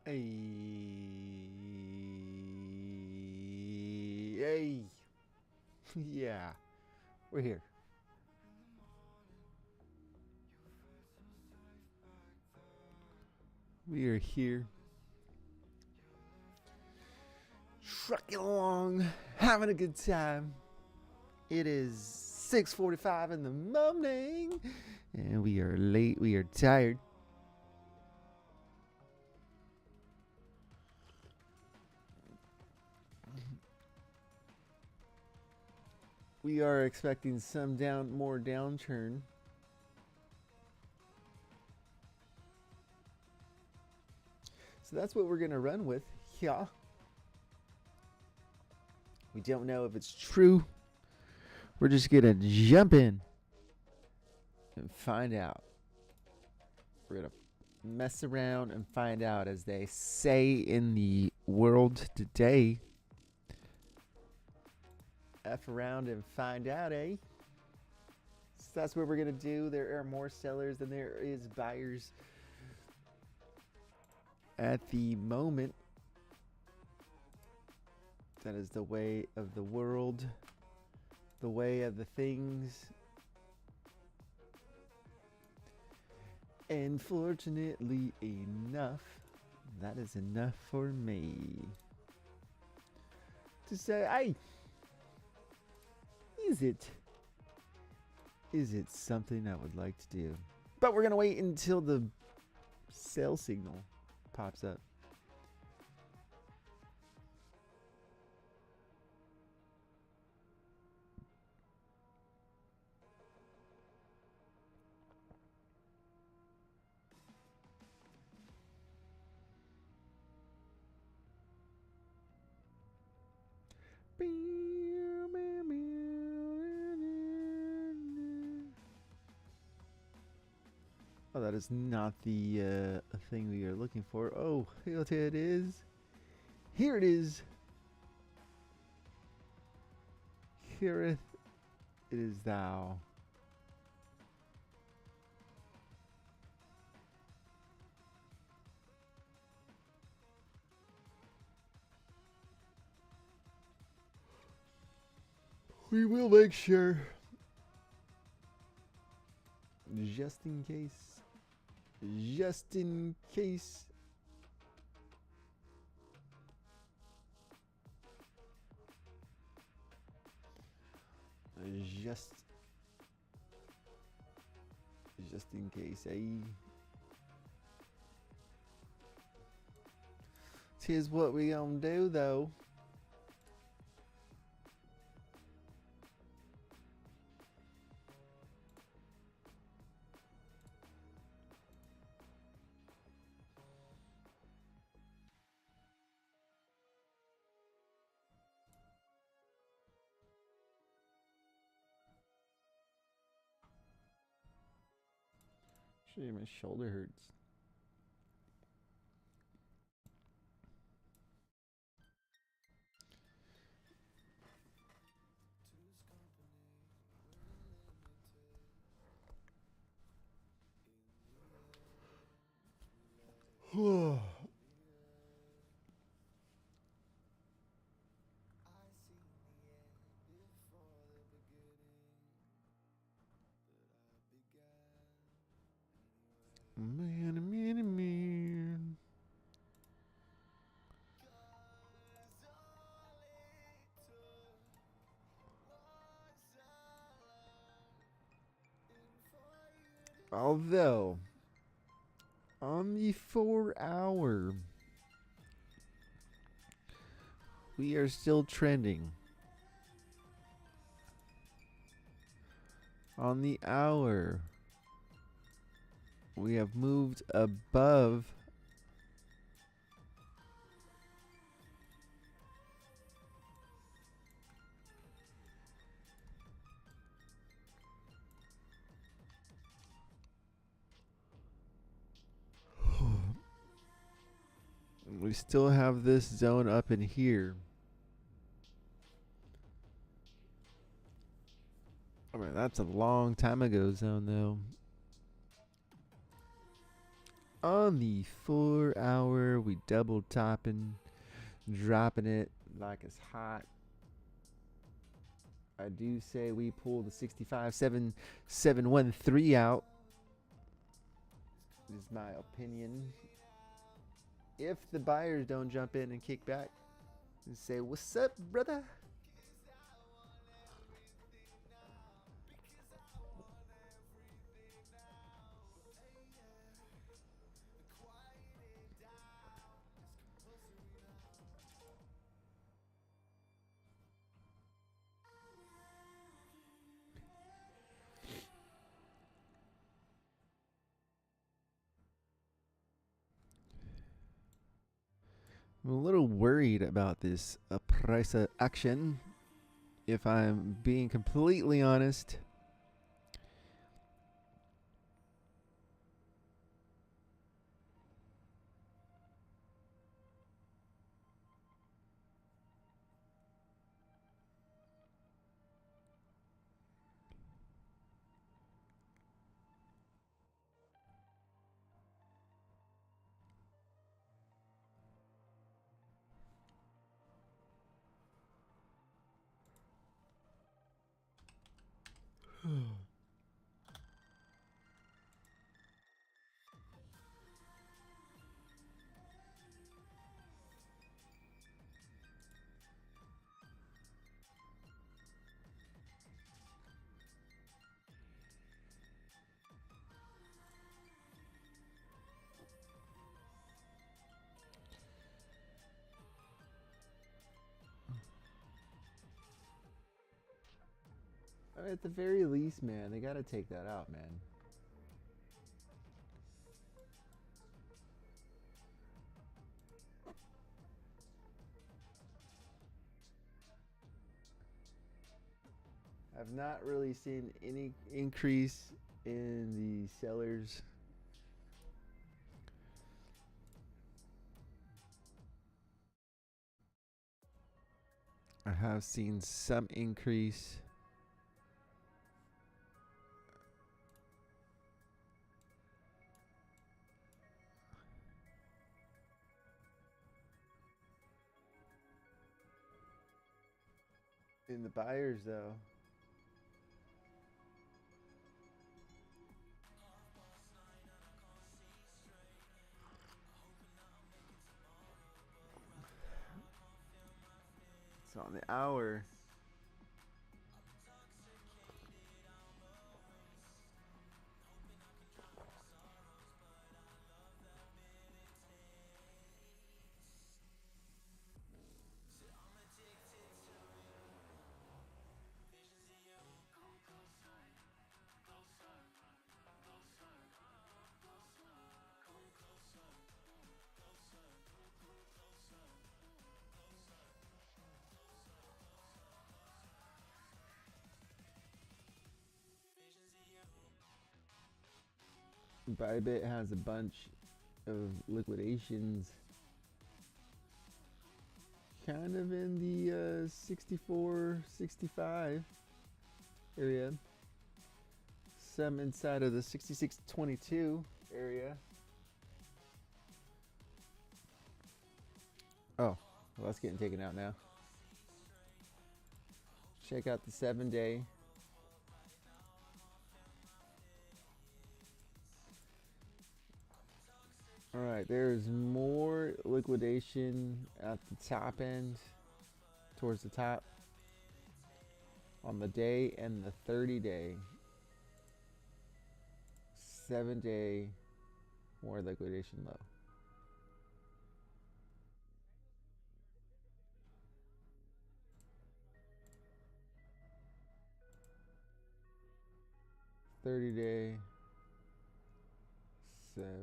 Hey. Yeah, we're here. We are here. Trucking along, having a good time. It is 6:45 in the morning, and we are late. We are tired. We are expecting some more downturn. So that's what we're gonna run with. Yeah. We don't know if it's true. We're just gonna jump in and find out. We're gonna mess around and find out, as they say in the world today. F around and find out, eh? So that's what we're gonna do. There are more sellers than there is buyers at the moment. That is the way of the world, the way of the things. And fortunately enough, that is enough for me to say, hey, is it something I would like to do? But we're gonna wait until the sell signal pops up. Oh, that is not the thing we are looking for. Oh, here it is. Here it is. Heareth it is thou. We will make sure. Just in case. Just in case. Just in case, eh? Here's what we gonna do, though. Shit, my shoulder hurts. Man. Although, on the 4-hour, we are still trending. On the hour, we have moved above we still have this zone up in here. I mean, that's a long time ago zone, though. On the 4-hour, We double topping, dropping it like it's hot. I do say we pull the 65.7713 out. Is my opinion. If the buyers don't jump in and kick back and say, "What's up, brother?" I'm a little worried about this price action, if I'm being completely honest. At the very least, man, they gotta take that out, man. I've not really seen any increase in the sellers. I have seen some increase. In the buyers, though. So on the hour, Bybit has a bunch of liquidations kind of in the 64, 65 area. Some inside of the 66.22 area. Oh, well, that's getting taken out now. Check out the 7-day. All right, there's more liquidation at the top end, towards the top, on the day and the 30-day. 7-day, more liquidation low. $30-day, 7,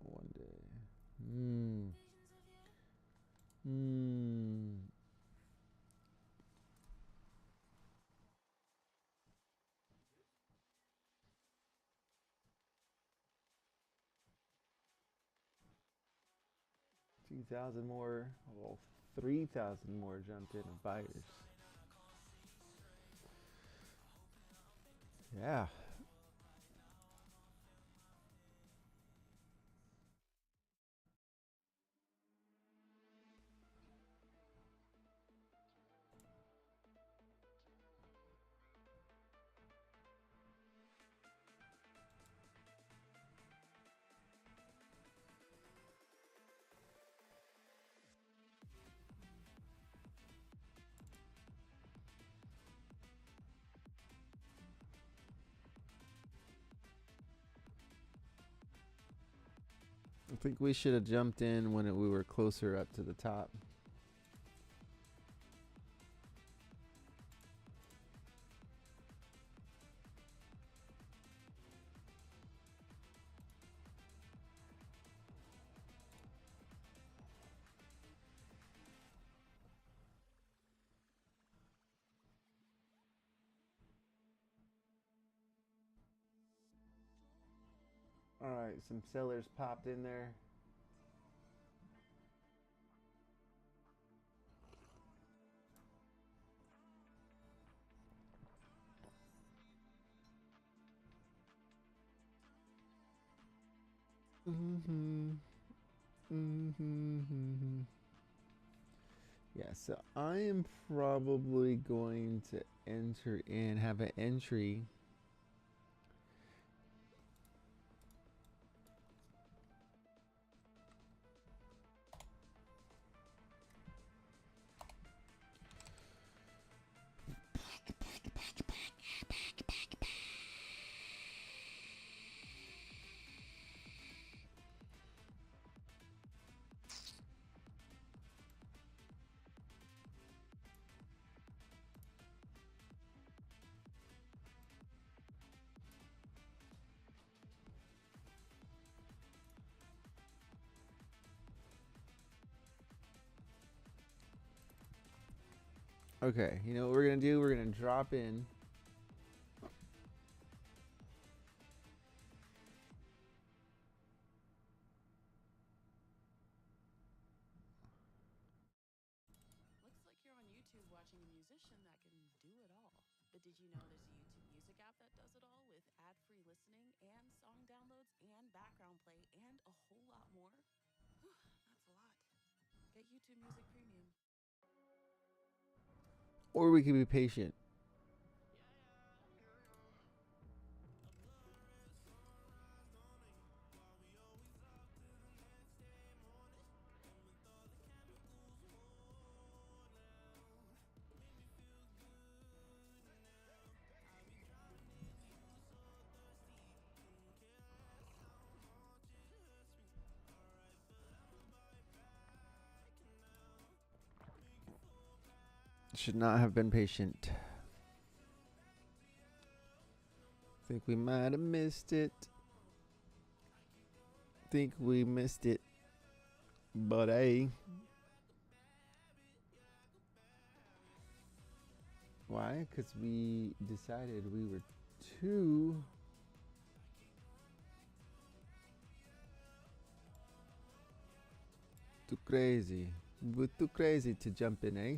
1 day. 2,000 more, well, 3,000 more jumped in of buyers. Yeah. think we should have jumped in when we were closer up to the top. All right, some sellers popped in there. Yeah, so I am probably going to enter in, have an entry. Okay, you know what we're gonna do? We're gonna drop in. Looks like you're on YouTube watching a musician that can do it all. But did you know there's a YouTube music app that does it all with ad-free listening and song downloads and background play and a whole lot more? Whew, that's a lot. Get YouTube Music Premium. Or we can be patient. Should not have been patient. Think we might have missed it. Think we missed it. But hey. Why? Because we decided we were too crazy. We're too crazy to jump in, eh?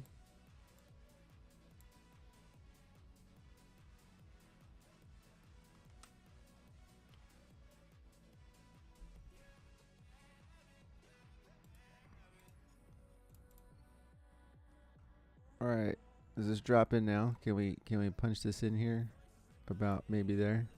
All right. Does this drop in now? Can we punch this in here? About maybe there.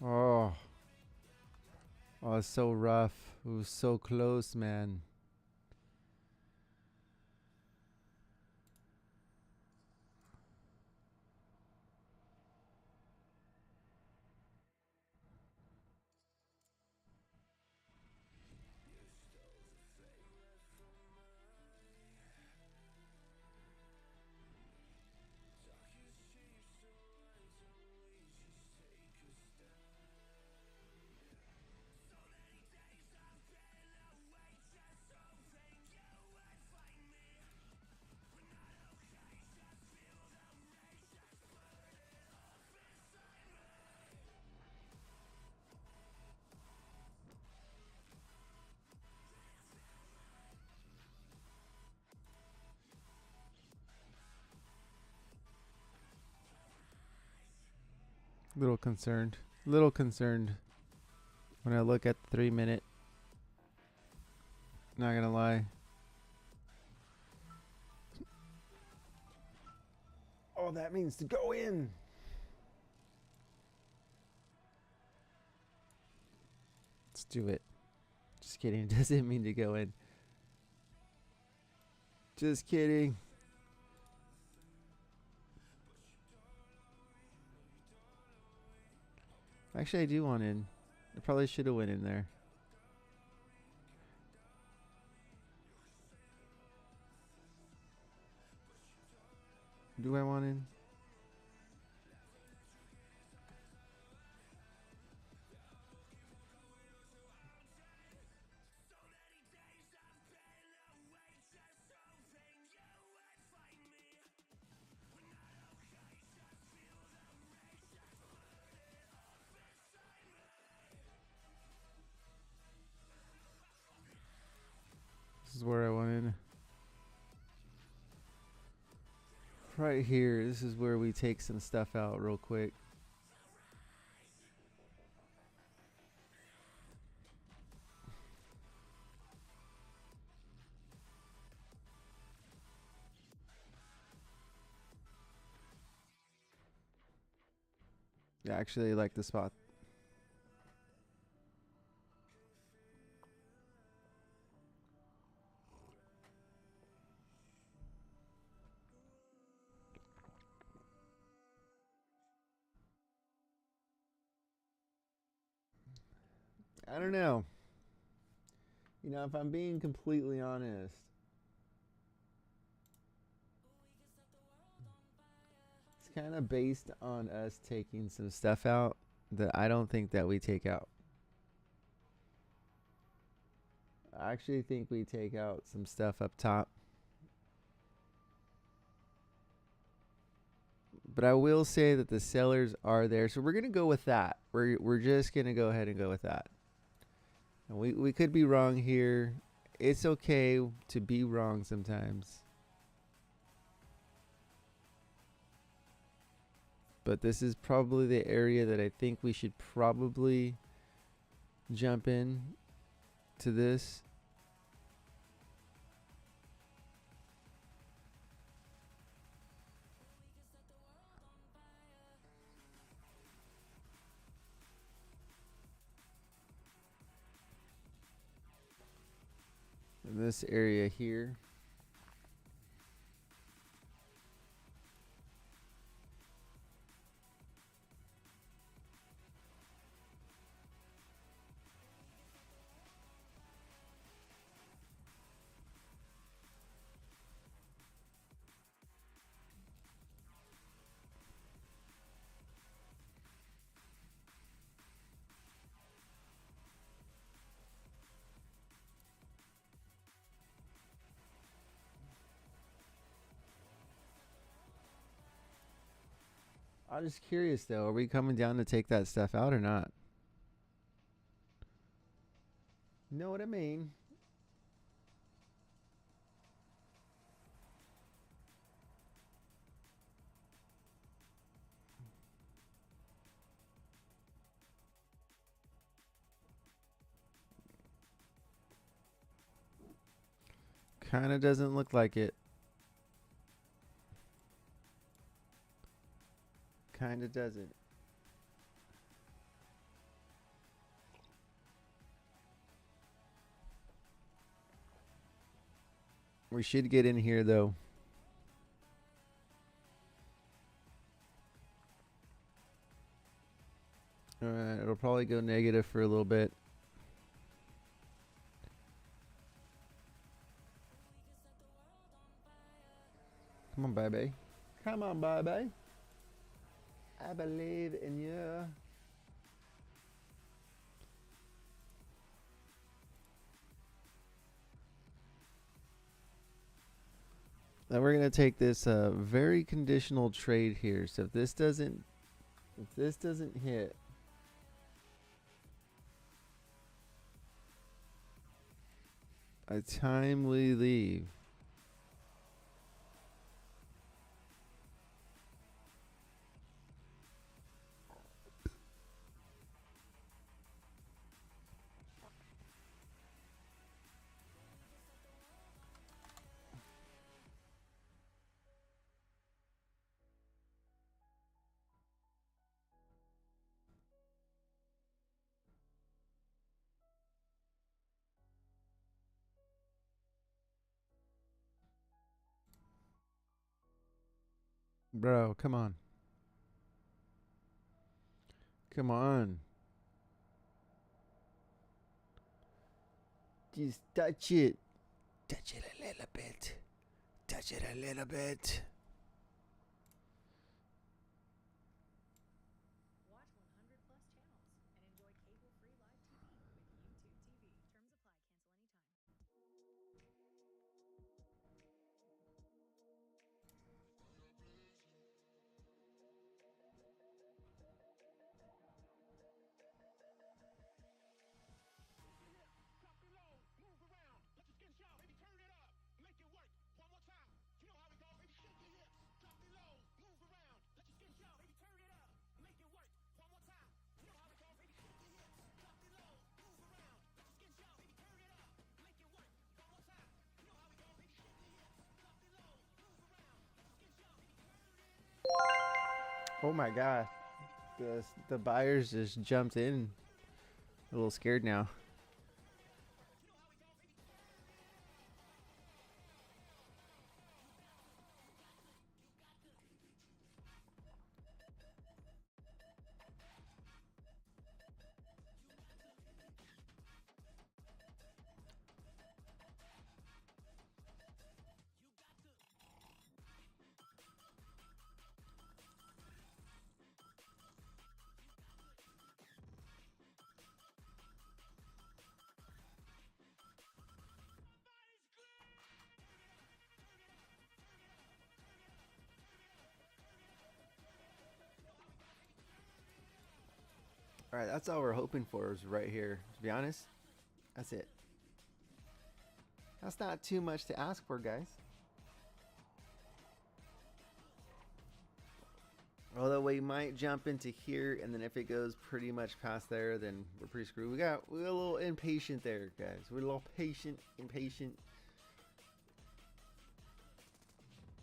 Oh. Oh, it's so rough. It was so close, man. Little concerned. Little concerned when I look at the 3-minute. Not gonna lie. Oh, that means to go in. Let's do it. Just kidding. Doesn't mean to go in. Just kidding. Actually, I do want in. I probably should have went in there. Do I want in? This is where I want in. Right here. This is where we take some stuff out real quick. Yeah, actually, I like the spot. I don't know. You know, if I'm being completely honest, it's kind of based on us taking some stuff out that I don't think that we take out. I actually think we take out some stuff up top. But I will say that the sellers are there. So we're going to go with that. We're just going to go ahead and go with that. And we could be wrong here. It's okay to be wrong sometimes. But this is probably the area that I think we should probably jump in to this. In this area here. I'm just curious though, are we coming down to take that stuff out or not? Know what I mean? Kind of doesn't look like it. Kind of doesn't. We should get in here though. Alright, it'll probably go negative for a little bit. Come on, baby. Come on, baby. I believe in you. Now we're gonna take this very conditional trade here. So if this doesn't hit, by the time we leave, Bro, come on. Come on. Just touch it. Touch it a little bit. Touch it a little bit. Watch 100 plus channels and enjoy cable-free live TV with YouTube TV. Terms apply. Cancel anytime. Oh my god. The buyers just jumped in. A little scared now. All right, that's all we're hoping for is right here. To be honest, that's it. That's not too much to ask for, guys. Although we might jump into here, and then if it goes pretty much past there, then we're pretty screwed. We're a little impatient there, guys. We're a little impatient.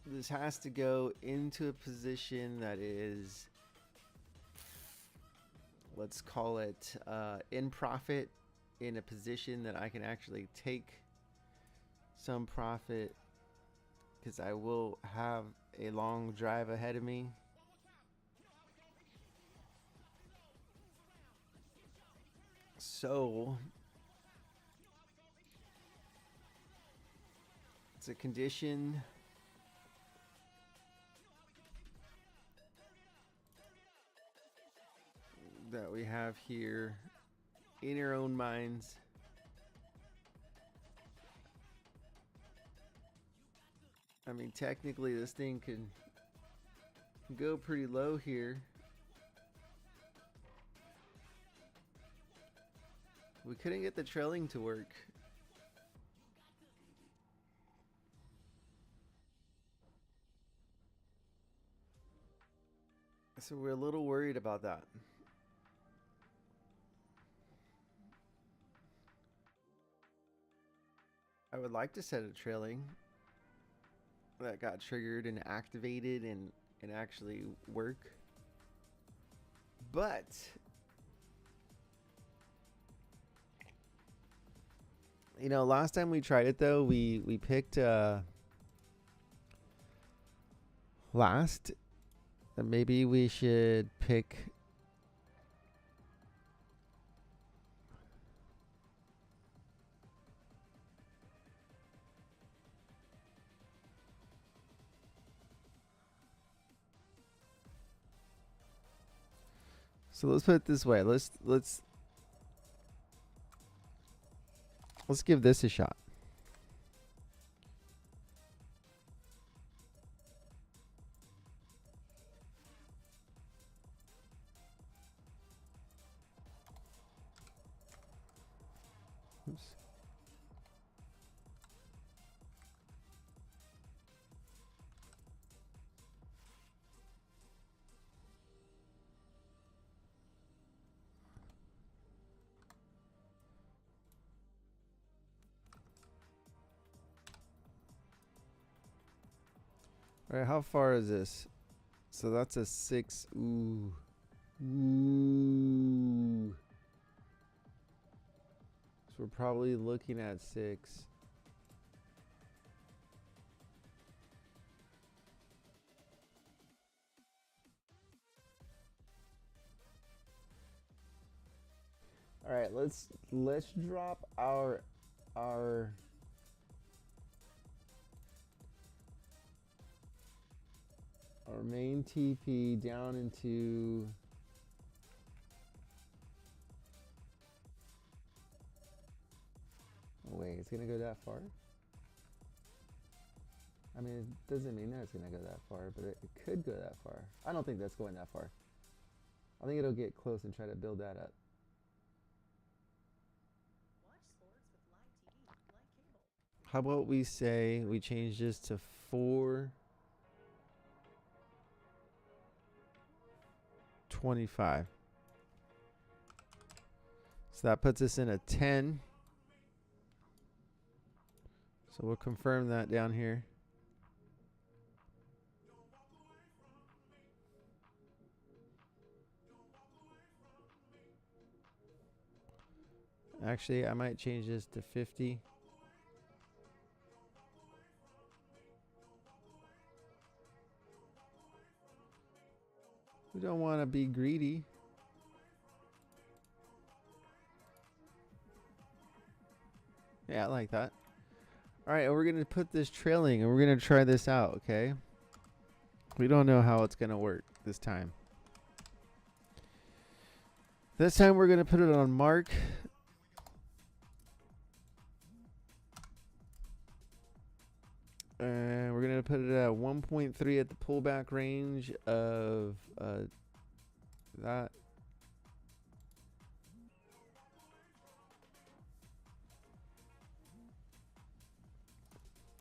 This has to go into a position that is, let's call it in profit, in a position that I can actually take some profit, because I will have a long drive ahead of me. So it's a condition that we have here in our own minds. I mean, technically this thing can go pretty low here. We couldn't get the trailing to work. So we're a little worried about that. I would like to set a trailing that got triggered and activated and actually work. But you know, last time we tried it though, we picked last. Maybe we should pick so let's put it this way. Let's give this a shot. Oops. All right, how far is this? So that's a 6. Ooh. Ooh. So we're probably looking at 6. All right, let's drop our main TP down into oh wait, it's gonna go that far? I mean, it doesn't mean that it's gonna go that far, but it could go that far. I don't think that's going that far. I think it'll get close and try to build that up. Watch sports with live TV, like cable. How about we say we change this to 425. So that puts us in a 10. So we'll confirm that down here. Actually, I might change this to 50. We don't want to be greedy. Yeah, I like that. All right, we're going to put this trailing and we're going to try this out, okay? We don't know how it's going to work this time. This time we're going to put it on mark. And we're going to put it at 1.3 at the pullback range of that.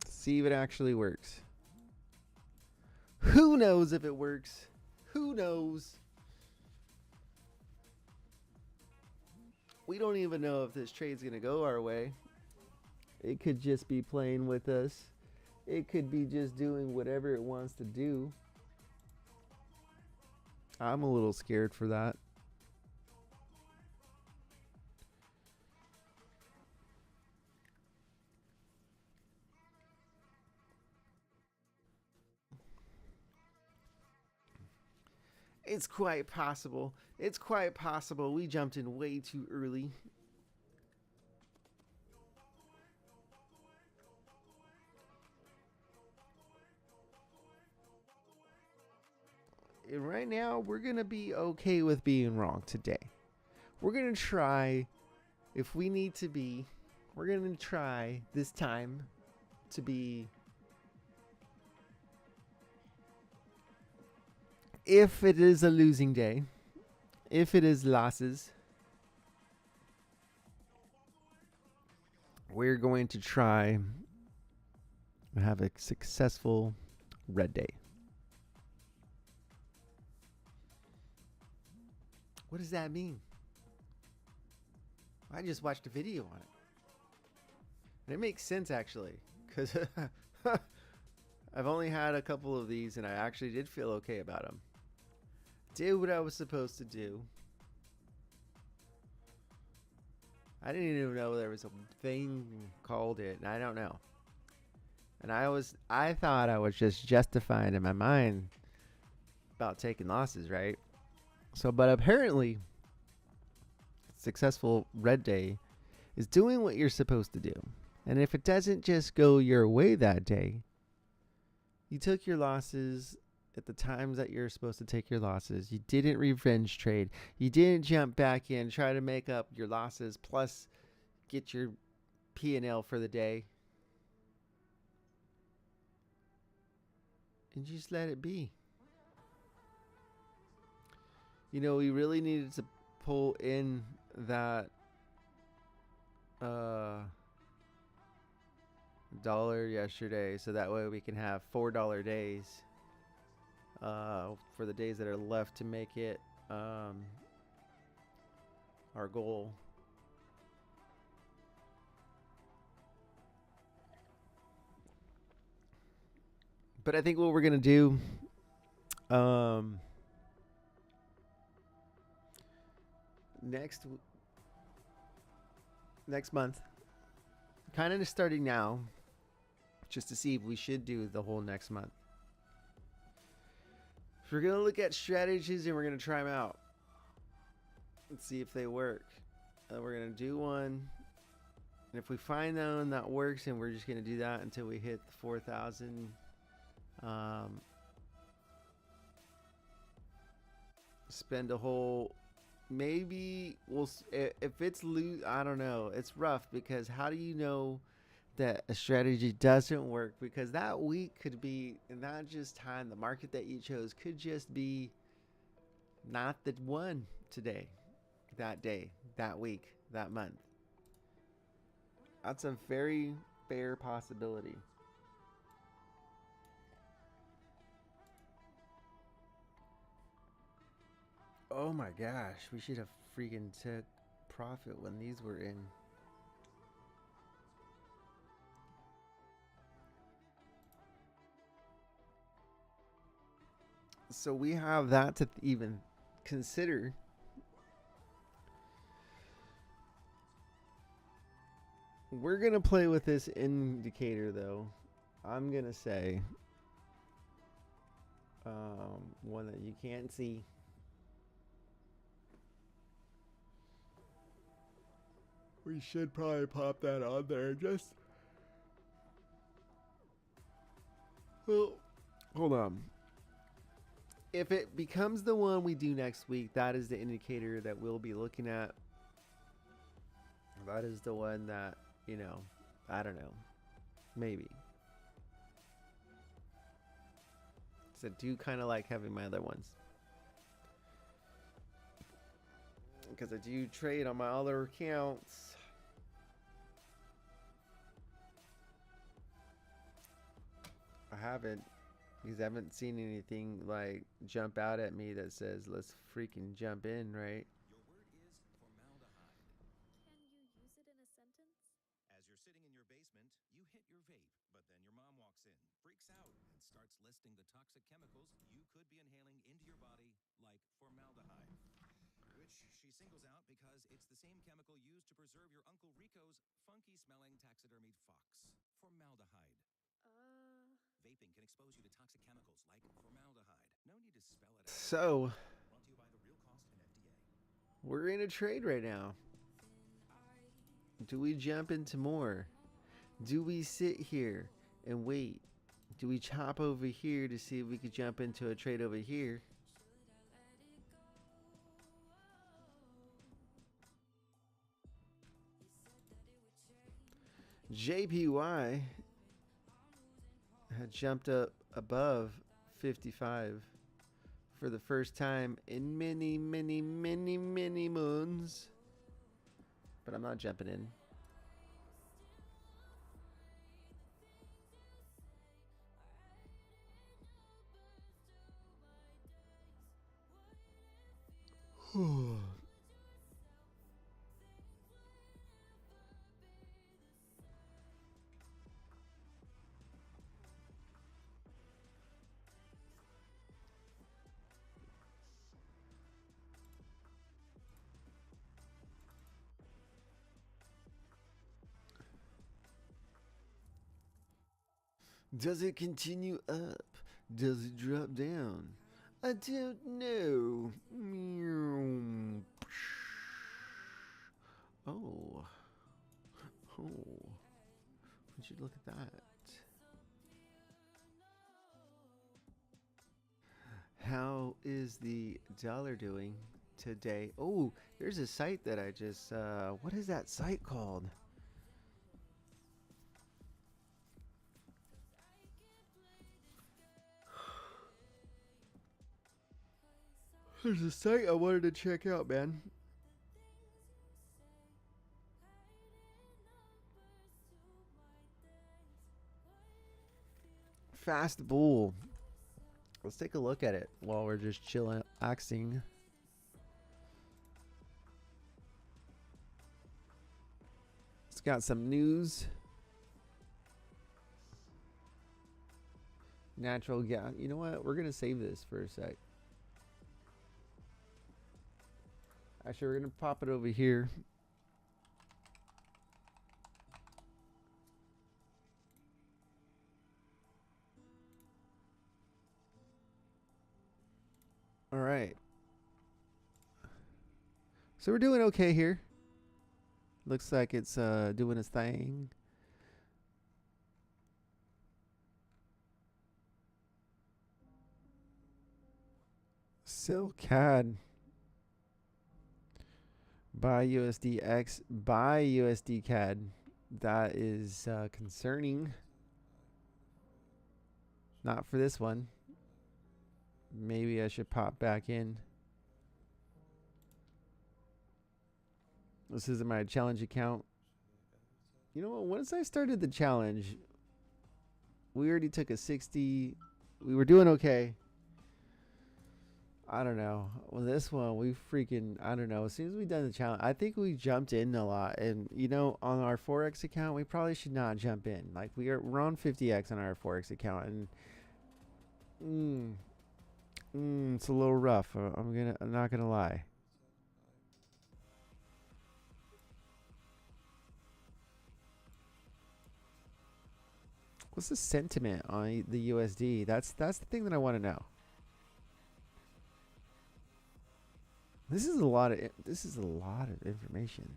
See if it actually works. Who knows if it works? Who knows? We don't even know if this trade's going to go our way. It could just be playing with us. It could be just doing whatever it wants to do. I'm a little scared for that. It's quite possible. It's quite possible we jumped in way too early. And right now, we're going to be okay with being wrong today. We're going to try, if we need to be, we're going to try this time to be, if it is a losing day, if it is losses, we're going to try to have a successful red day. What does that mean? I just watched a video on it. And it makes sense, actually. Because I've only had a couple of these, and I actually did feel okay about them. Did what I was supposed to do. I didn't even know there was a thing called it, and I don't know. And I thought I was just justifying in my mind about taking losses, right? So, but apparently, successful red day is doing what you're supposed to do. And if it doesn't just go your way that day, you took your losses at the times that you're supposed to take your losses. You didn't revenge trade. You didn't jump back in, try to make up your losses, plus get your P&L for the day. And just let it be. You know, we really needed to pull in that dollar yesterday, so that way we can have $4 days for the days that are left to make it our goal. But I think what we're gonna do next month, kind of starting now, just to see if we should do the whole next month. We're going to look at strategies and we're going to try them out and see if they work. We're gonna do one. And if we find one that works, and we're just gonna do that until we hit the 4,000. Spend a whole, maybe we'll if it's loose. I don't know. It's rough because how do you know that a strategy doesn't work? Because that week could be, and not just time. The market that you chose could just be not the one today, that day, that week, that month. That's a very fair possibility. Oh my gosh, we should have freaking took profit when these were in. So we have that to even consider. We're going to play with this indicator, though. I'm going to say one that you can't see. We should probably pop that on there. Just. Well, hold on. If it becomes the one we do next week, that is the indicator that we'll be looking at. That is the one that, I don't know. Maybe. So I do kind of like having my other ones. Because I do trade on my other accounts. I haven't seen anything like jump out at me that says let's freaking jump in, right? Your word is formaldehyde. Can you use it in a sentence? As you're sitting in your basement, you hit your vape, but then your mom walks in, freaks out, and starts listing the toxic chemicals you could be inhaling into your body, like formaldehyde, which she singles out because it's the same chemical used to preserve your Uncle Rico's funky-smelling taxidermied fox. Formaldehyde. Vaping can expose you to toxic chemicals like formaldehyde. No need to spell it out. So, Brought to you by the Real Cost and FDA. we're in a trade right now. Do we jump into more? Do we sit here and wait? Do we chop over here to see if we could jump into a trade over here? JPY had jumped up above 55 for the first time in many, many, many, many moons. But I'm not jumping in. Does it continue up? Does it drop down? I don't know. Oh. Oh. Would you look at that? How is the dollar doing today? Oh, there's a site that I just, what is that site called? There's a site I wanted to check out, man. Fast Bull. Let's take a look at it while we're just chilling, axing. It's got some news. Natural gas. You know what? We're going to save this for a sec. Actually, we're going to pop it over here. All right. So we're doing okay here. Looks like it's doing its thing. Sell CAD. Buy USDX. Buy USD CAD. That is concerning. Not for this one. Maybe I should pop back in. This isn't my challenge account. You know what? Once I started the challenge, we already took a 60. We were doing okay. I don't know. Well, this one, we freaking, I don't know. As soon as we done the challenge, I think we jumped in a lot. And, you know, on our Forex account, we probably should not jump in. Like, we're on 50x on our Forex account. And, it's a little rough. I'm not going to lie. What's the sentiment on the USD? That's the thing that I want to know. This is a lot of information.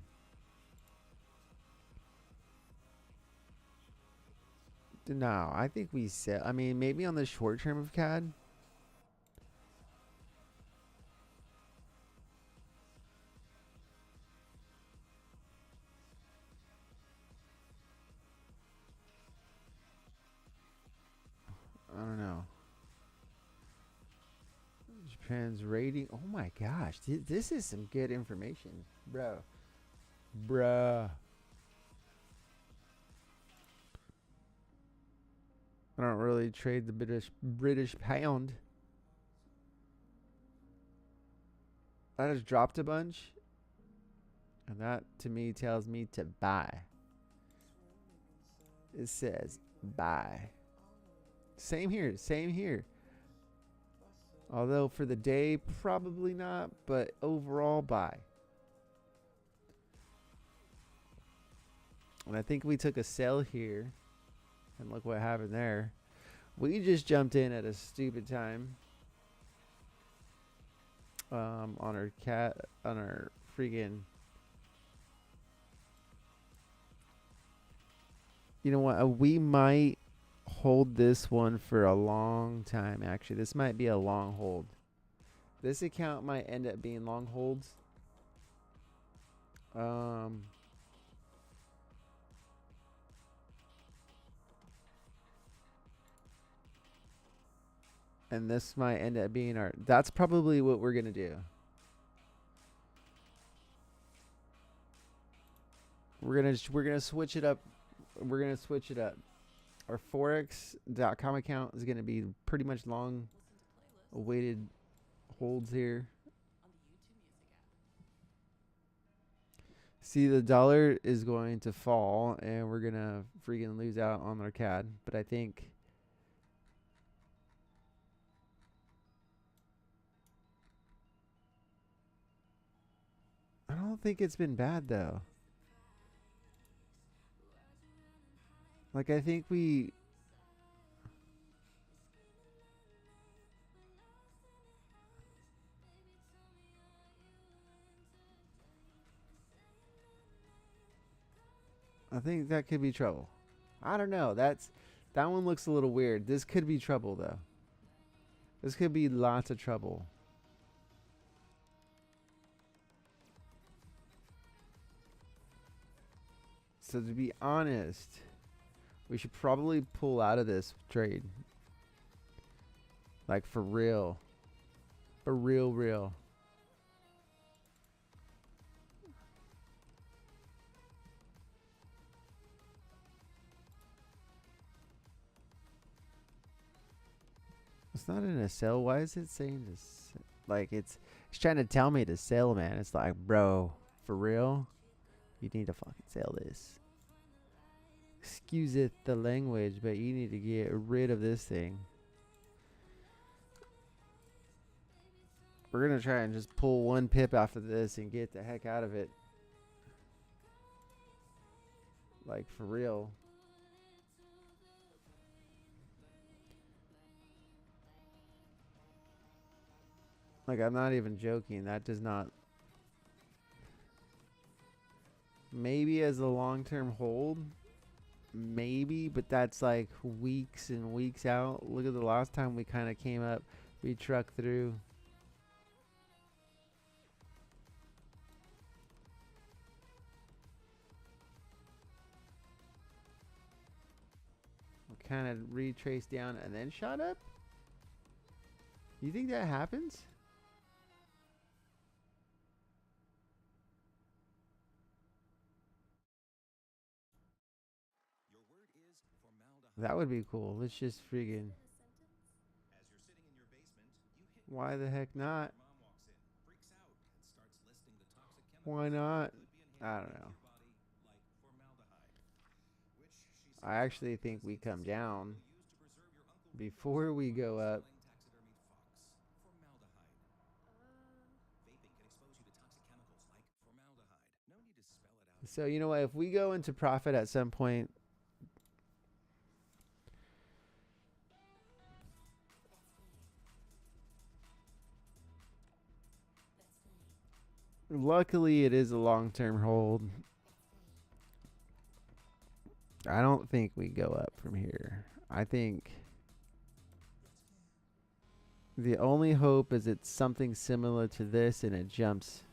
No, I think we said. I mean, maybe on the short term of CAD. I don't know. Japan's rating. Oh my gosh, this is some good information, bruh. I don't really trade the British pound. I just dropped a bunch, and that to me tells me to buy. It says buy. Same here. Although for the day, probably not, but overall, buy. And I think we took a sell here. And look what happened there. We just jumped in at a stupid time. On our freaking. You know what? We might hold this one for a long time. Actually, this might be a long hold. This account might end up being long holds. And this might end up being our. That's probably what we're gonna do. We're gonna switch it up. We're gonna switch it up. Our Forex.com account is gonna be pretty much long awaited holds here. See, the dollar is going to fall, and we're gonna freaking lose out on our CAD. But I think. I don't think it's been bad though. Like I think we. I think that could be trouble. I don't know. That one looks a little weird. This could be trouble though. This could be lots of trouble. So to be honest, we should probably pull out of this trade. Like for real. For real. It's not in a sell. Why is it saying this? Like it's trying to tell me to sell, man. It's like, bro, for real? You need to fucking sell this. Excuse it the language, but you need to get rid of this thing. We're gonna try and just pull one pip off of this and get the heck out of it. Like for real. Like I'm not even joking. That does not. Maybe as a long-term hold. Maybe, but that's like weeks and weeks out. Look at the last time we kind of came up. We trucked through. Kind of retraced down and then shot up. You think that happens? Your word is formaldehyde. That would be cool. Let's just friggin'. As you're sitting in your basement, you hit Why the heck not? your mom walks in, freaks out, and starts listing the toxic chemicals Why not? that could be I inhaled don't into know. your body, like formaldehyde, which she I says actually think we it's a come secret down you'll use to preserve your Uncle before we go up. taxidermied fox. Formaldehyde. Vaping can expose you to toxic chemicals like formaldehyde. No need to spell it out. So you know what? If we go into profit at some point, luckily it is a long-term hold. I don't think we go up from here. I think the only hope is it's something similar to this and it jumps.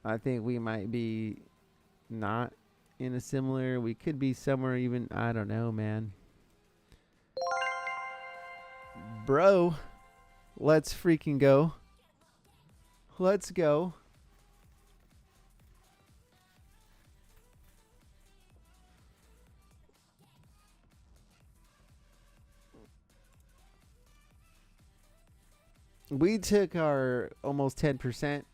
I think we might be not in a similar. We could be somewhere even. I don't know, man. Bro, let's freaking go. Let's go. We took our almost 10%.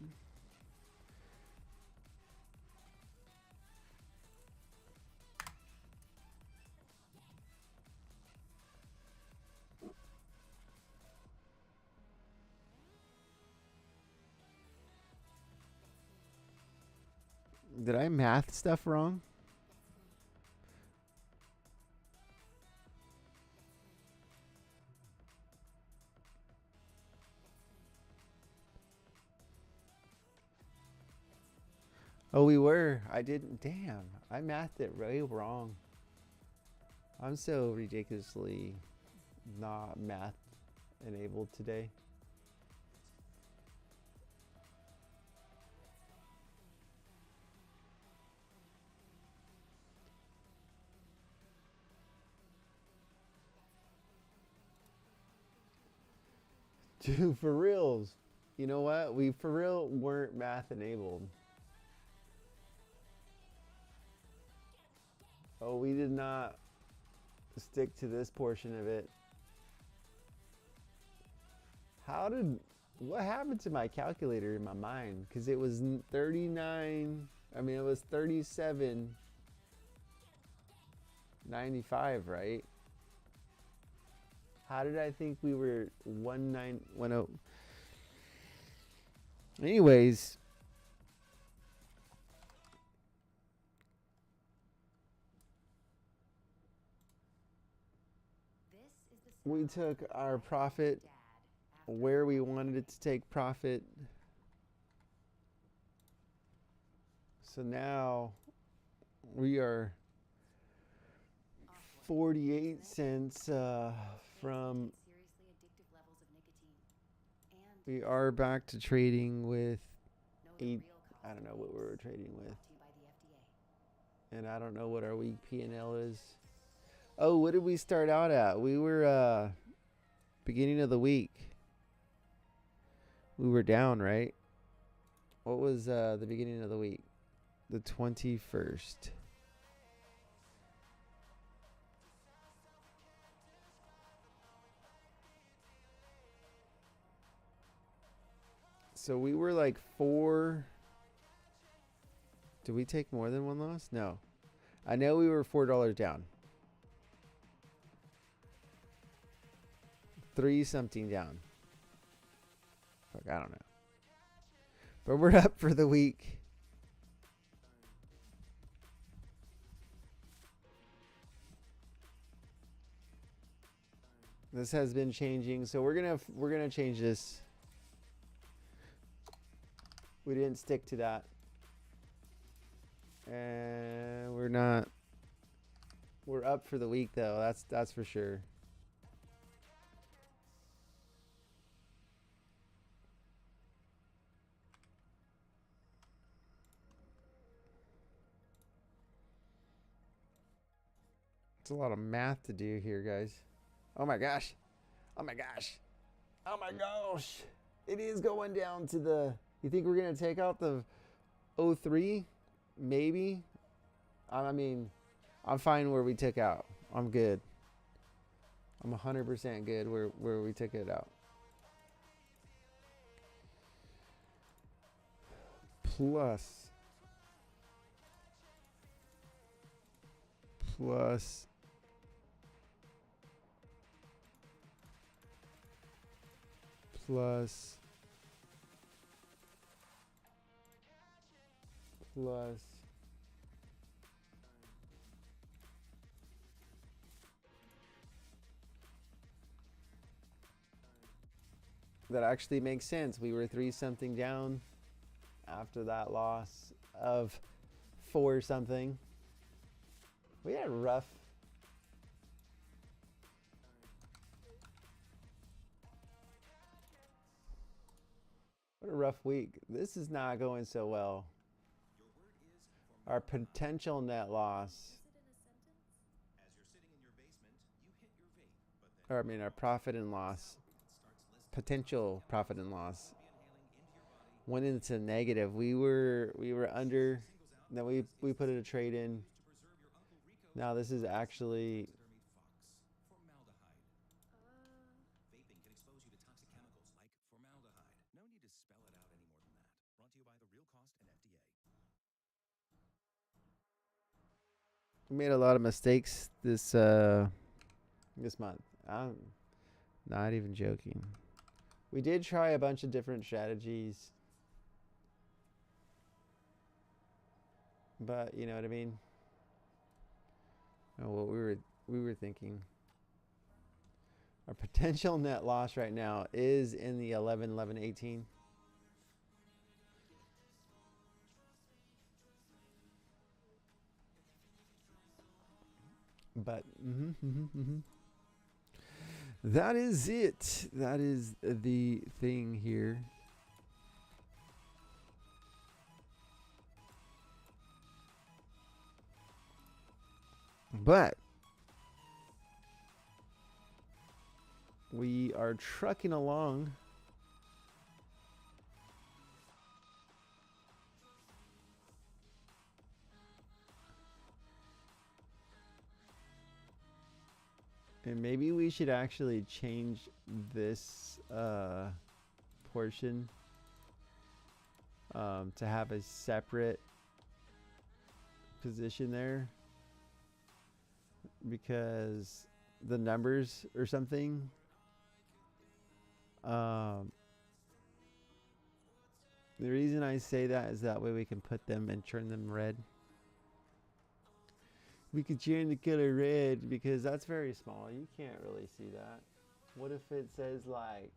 Did I math stuff wrong? Oh, we were. I didn't. Damn. I mathed it way wrong. I'm so ridiculously not math enabled today. Dude, for reals. You know what? We for real weren't math enabled. Oh, we did not stick to this portion of it. What happened to my calculator in my mind? Because it was 39, I mean, it was 37.95, right? How did I think we were 1910? Anyways, we took our profit where we wanted it to take profit. So now we are 48 cents from. We are back to trading with I don't know what we were trading with. And I don't know what our week P&L is. Oh, what did we start out at? We were beginning of the week. We were down, right? What was the beginning of the week? The 21st. So we were like 4. Did we take more than one loss? No. I know we were $4 down. 3 something down. Fuck, I don't know. But we're up for the week. This has been changing, so we're gonna change this. We didn't stick to that. And we're not. We're up for the week though. That's for sure. It's a lot of math to do here, guys. Oh my gosh. Oh my gosh. Oh my gosh. It is going down to the. You think we're going to take out the 03? Maybe. I mean, I'm fine where we took out. I'm good. I'm 100% good where we took it out. Plus. Plus. Plus. Plus. That actually makes sense. We were 3-something down after that loss of 4-something. We had a rough. What a rough week. This is not going so well. Our potential net loss. Or I mean our profit and loss. Potential profit and loss went into negative. We were under. Then we put a trade in. Now this is actually. Vaping can expose you to toxic chemicals like formaldehyde. No need to spell it out any more than that. Brought to you by the Real Cost and FDA. We made a lot of mistakes this month. I'm not even joking. We did try a bunch of different strategies. But you know what I mean? Oh, what we were thinking. Our potential net loss right now is in the 11, 11, 18. But that is it. That is the thing here. But we are trucking along. And maybe we should actually change this portion to have a separate position there. Because the numbers or something. The reason I say that is that way we can put them and turn them red. We could turn the color red because that's very small. You can't really see that. What if it says like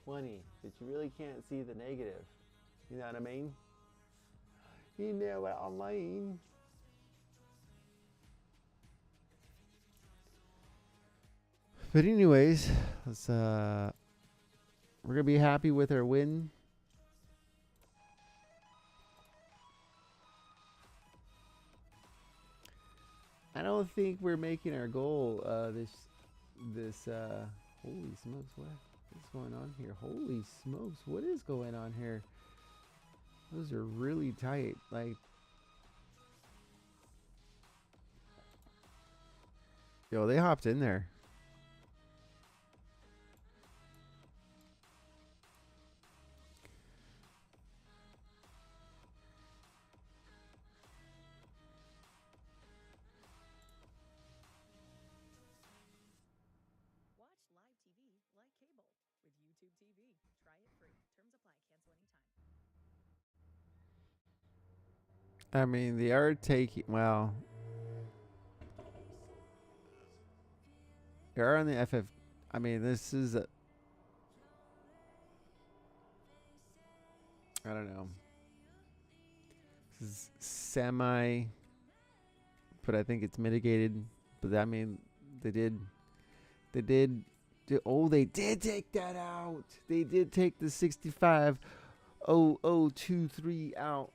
20, but you really can't see the negative? You know what I mean? You know what I mean? But anyways, let's we're gonna be happy with our win. I don't think we're making our goal. Holy smokes! What's going on here? Holy smokes! What is going on here? Those are really tight. Like, yo, they hopped in there. I mean, they are taking. Well, they are on the FF. I mean, this is. I don't know. semi, but I think it's mitigated. But I mean, they did. Oh, they did take that out. They did take the 65.0023 out.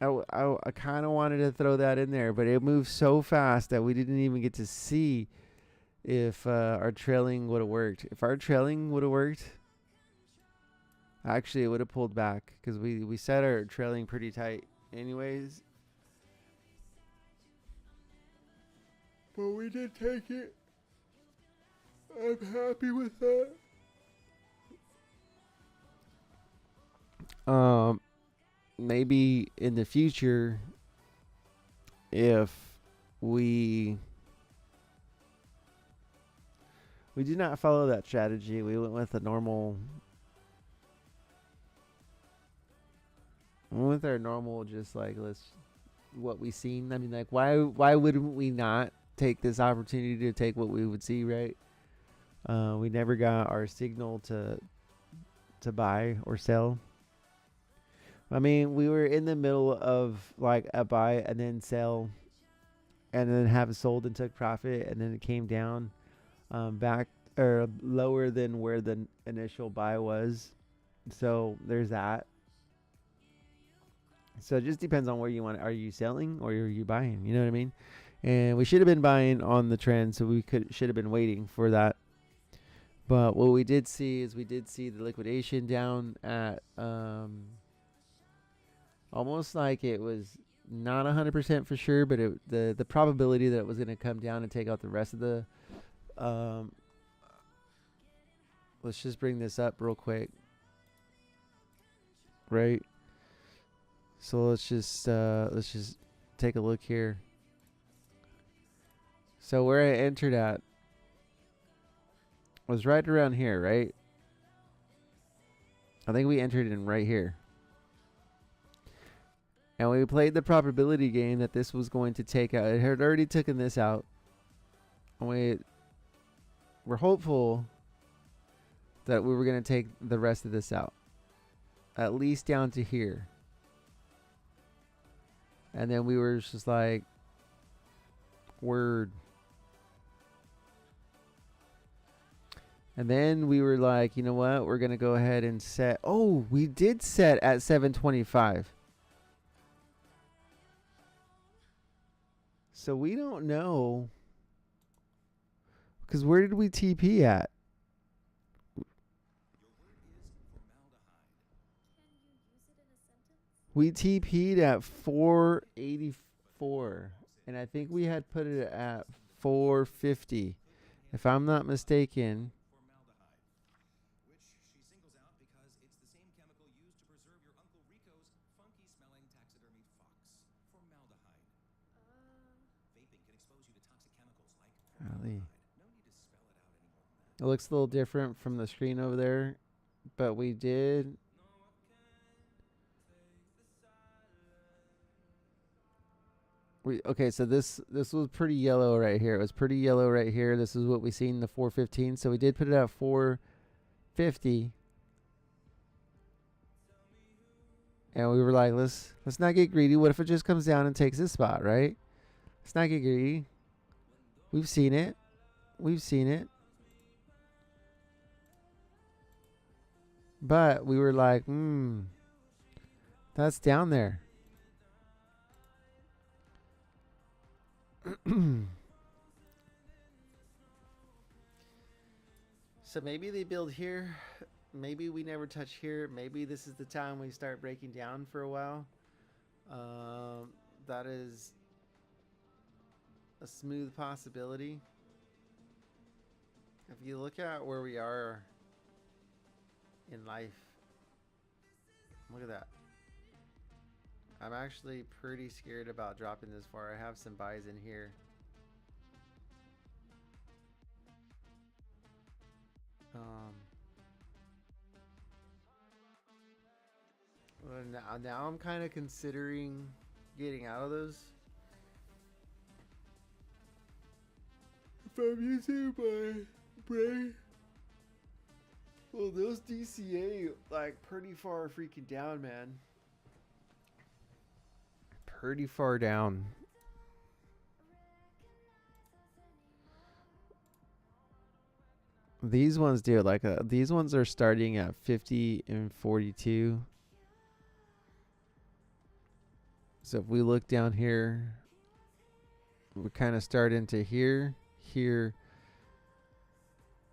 I kind of wanted to throw that in there, but it moved so fast that we didn't even get to see if our trailing would have worked. If our trailing would have worked, actually it would have pulled back because we set our trailing pretty tight anyways. But we did take it. I'm happy with that. Maybe in the future, if we did not follow that strategy, we went with a normal. We went with our normal, just like what we seen. I mean, like why wouldn't we not take this opportunity to take what we would see, right? We never got our signal to buy or sell. I mean, we were in the middle of like a buy and then sell, and then have sold and took profit, and then it came down back or lower than where the initial buy was. So there's that. So it just depends on where you want. Are you selling or are you buying? You know what I mean? And we should have been buying on the trend, so we should have been waiting for that. But what we did see is the liquidation down at almost like it was not 100% for sure, but the probability that it was going to come down and take out the rest of the let's just bring this up real quick, right? So let's just take a look here. So where I entered at was right around here, right? I think we entered in right here. And we played the probability game that this was going to take out. It had already taken this out. And we're hopeful that we were going to take the rest of this out. At least down to here. And then we were just like, word. And then we were like, you know what? We're going to go ahead and set. Oh, we did set at 725. So we don't know. Because where did we TP at? We TP'd at 484. And I think we had put it at 450. If I'm not mistaken. It looks a little different from the screen over there, but we did. Okay, so this was pretty yellow right here. It was pretty yellow right here. This is what we seen, the 415. So we did put it at 450. And we were like, let's not get greedy. What if it just comes down and takes this spot, right? Let's not get greedy. We've seen it. We've seen it. But we were like, that's down there. So maybe they build here. Maybe we never touch here. Maybe this is the time we start breaking down for a while. That is a smooth possibility. If you look at where we are in life, look at that. I'm actually pretty scared about dropping this far. I have some buys in here. Now I'm kind of considering getting out of those. If I'm using my brain. Well, those DCA like pretty far freaking down, man. pretty far down. These ones do like these ones are starting at 50 and 42. So if we look down here, we kind of start into here.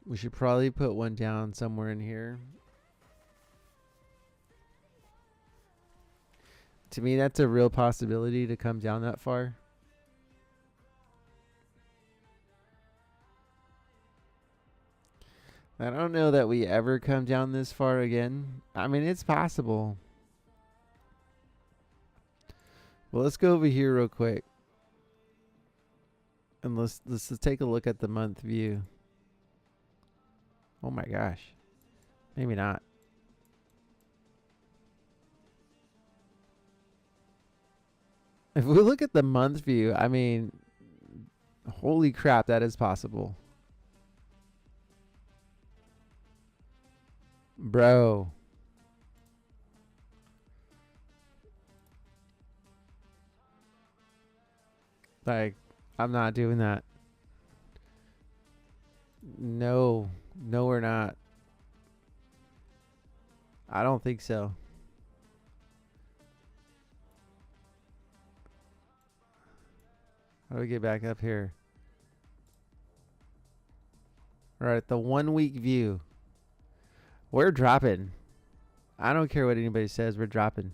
We should probably put one down somewhere in here. To me, that's a real possibility to come down that far. I don't know that we ever come down this far again. I mean, it's possible. Well, let's go over here real quick. And let's just take a look at the month view. Oh my gosh. Maybe not. If we look at the month view, I mean, holy crap, that is possible. Bro. Like, I'm not doing that. No. No, we're not. I don't think so. How do we get back up here? All right, the 1 week view. We're dropping. I don't care what anybody says. We're dropping.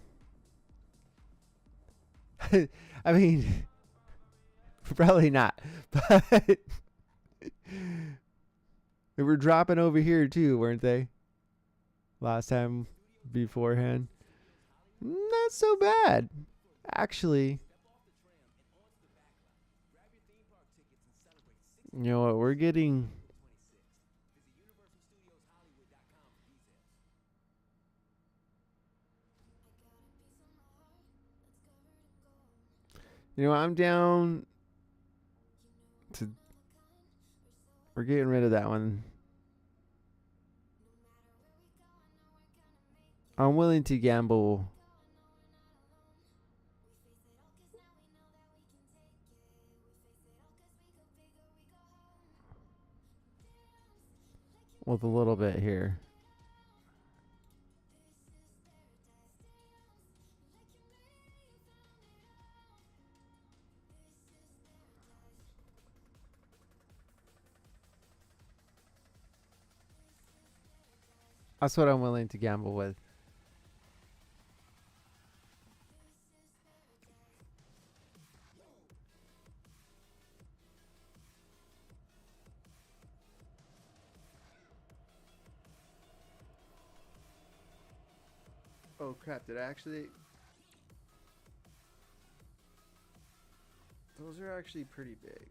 I mean, probably not. But they were dropping over here too, weren't they? Last time beforehand. Not so bad. Actually, you know what? We're getting... You know, I'm down to... We're getting rid of that one. I'm willing to gamble. With a little bit here. That's what I'm willing to gamble with. Oh crap, did I actually... Those are actually pretty big.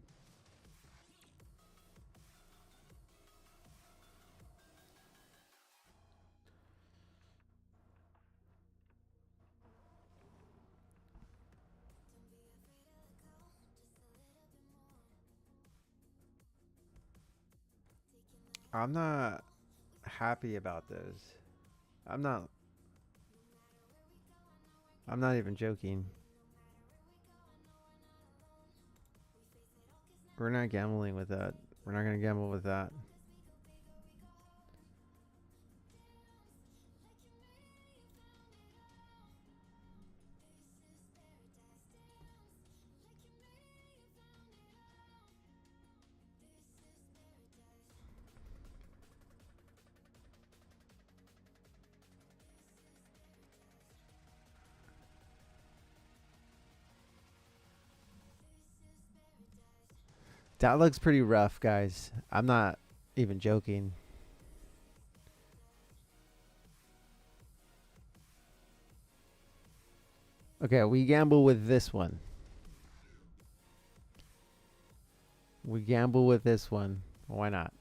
I'm not happy about those. I'm not even joking. We're not gambling with that. We're not going to gamble with that. That looks pretty rough, guys. I'm not even joking. Okay, we gamble with this one. We gamble with this one. Why not?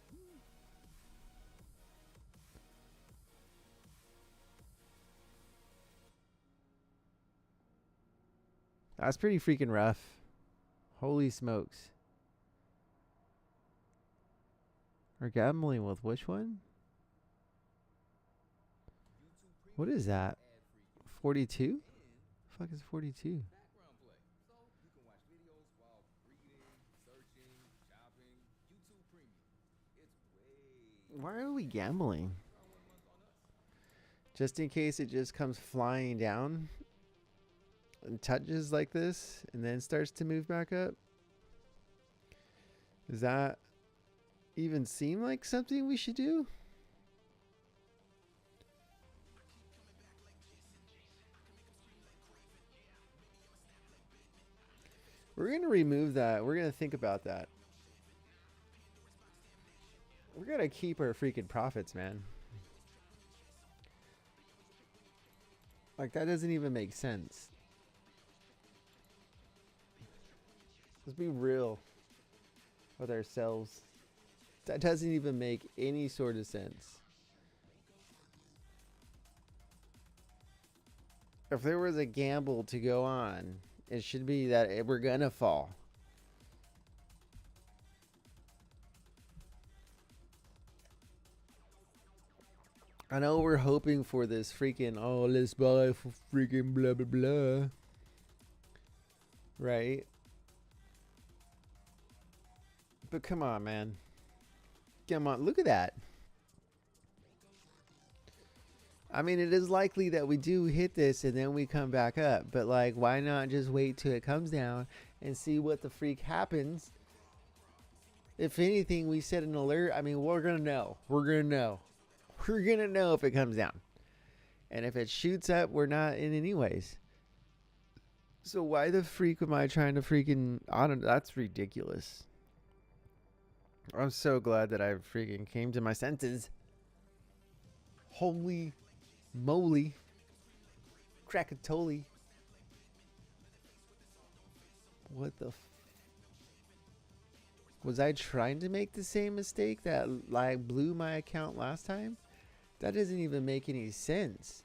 That's pretty freaking rough. Holy smokes. We're gambling with which one? What is that? 42? Fuck is 42? Why are we gambling? Just in case it just comes flying down and touches like this and then starts to move back up? Does that even seem like something we should do? We're going to remove that. We're going to think about that. We're going to keep our freaking profits, man. Like, that doesn't even make sense. Let's be real with ourselves. That doesn't even make any sort of sense. If there was a gamble to go on, it should be that we're gonna fall. I know we're hoping for this freaking, oh, let's buy for freaking blah blah blah, right? But come on, man. Come on, look at that. I mean, it is likely that we do hit this and then we come back up. But, like, why not just wait till it comes down and see what the freak happens? If anything, we set an alert. I mean, we're going to know. We're going to know. We're going to know if it comes down. And if it shoots up, we're not in anyways. So why the freak am I trying to freaking... I don't, that's ridiculous. I'm so glad that I freaking came to my senses. Holy moly. Krakatoli. What the was I trying to make the same mistake that like blew my account last time? That doesn't even make any sense.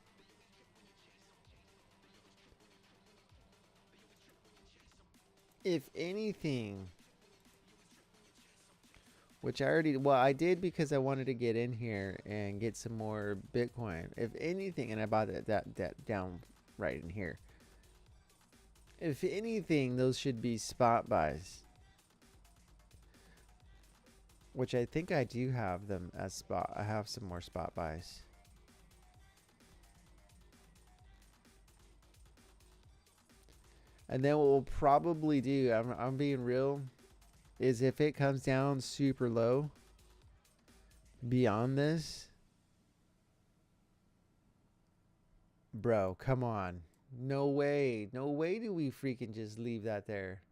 If anything, which I already, well, I did because I wanted to get in here and get some more Bitcoin. If anything, and I bought that down right in here. If anything, those should be spot buys. Which I think I do have them as spot. I have some more spot buys. And then what we'll probably do, I'm being real, is if it comes down super low beyond this, bro, come on. No way. No way do we freaking just leave that there.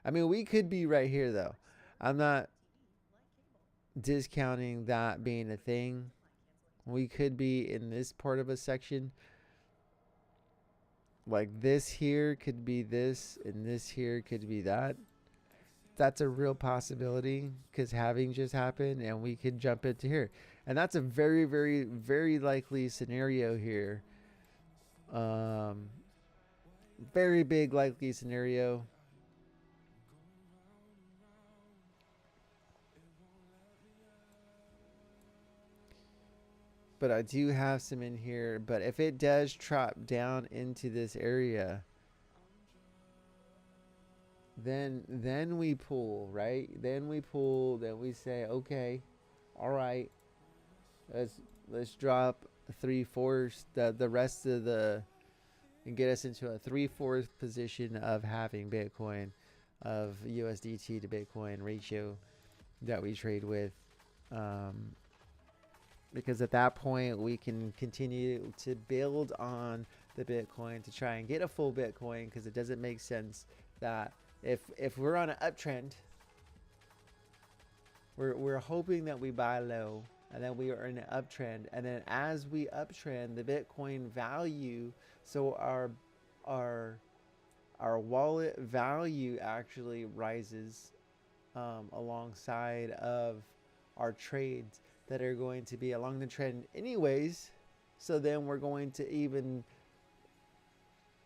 I mean, we could be right here, though. I'm not discounting that being a thing. We could be in this part of a section. Like this here could be this, and this here could be that. That's a real possibility because halving just happened and we could jump into here. And that's a very, very, very likely scenario here. Very big likely scenario. But I do have some in here. But if it does drop down into this area, then we pull, right? Then we pull. Then we say, okay, all right, let's drop 3/4 the rest of the, and get us into a 3/4 position of having Bitcoin, of USDT to Bitcoin ratio that we trade with. Because at that point we can continue to build on the Bitcoin to try and get a full Bitcoin, because it doesn't make sense that if we're on an uptrend, we're hoping that we buy low and then we are in an uptrend, and then as we uptrend the Bitcoin value, so our wallet value actually rises alongside of our trades that are going to be along the trend anyways. So then we're going to even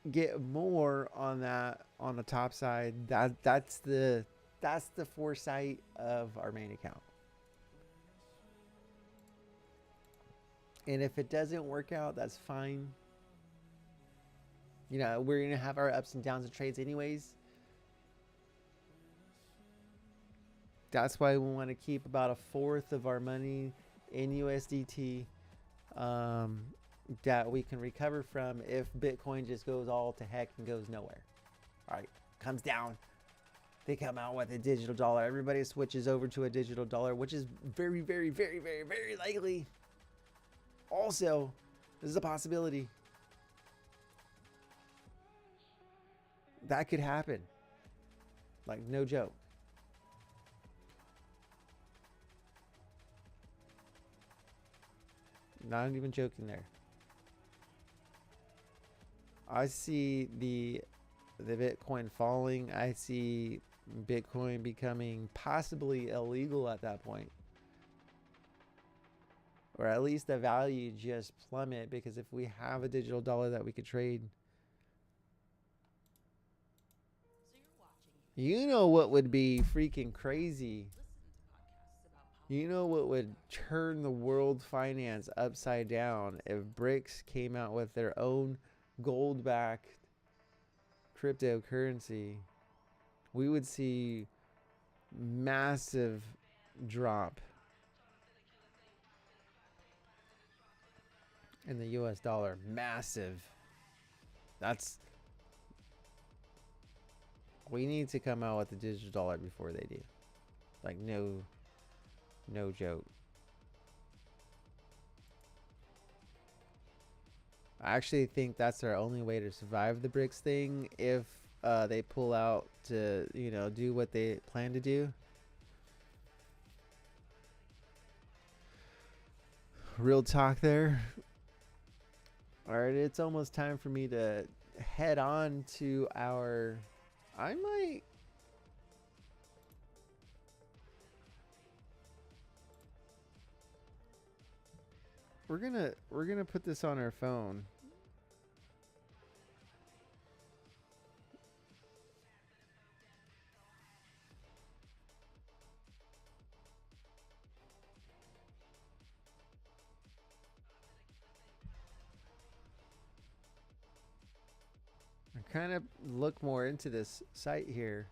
get more on that on the top side. That's the foresight of our main account. And if it doesn't work out, that's fine. You know, we're gonna have our ups and downs of trades anyways. That's why we want to keep about 1/4 of our money in USDT that we can recover from if Bitcoin just goes all to heck and goes nowhere. All right, comes down. They come out with a digital dollar. Everybody switches over to a digital dollar, which is very, very, very, very, very likely. Also, this is a possibility. That could happen. Like, no joke. Not even joking there. I see the Bitcoin falling. I see Bitcoin becoming possibly illegal at that point. Or at least the value just plummet, because if we have a digital dollar that we could trade, you know what would be freaking crazy? You know what would turn the world finance upside down if BRICS came out with their own gold-backed cryptocurrency? We would see massive drop in the US dollar. Massive. We need to come out with the digital dollar before they do. Like, no joke. I actually think that's our only way to survive the BRICS thing, if they pull out to, do what they plan to do. Real talk there. All right, it's almost time for me to head on to our... We're gonna put this on our phone. I kind of look more into this site here.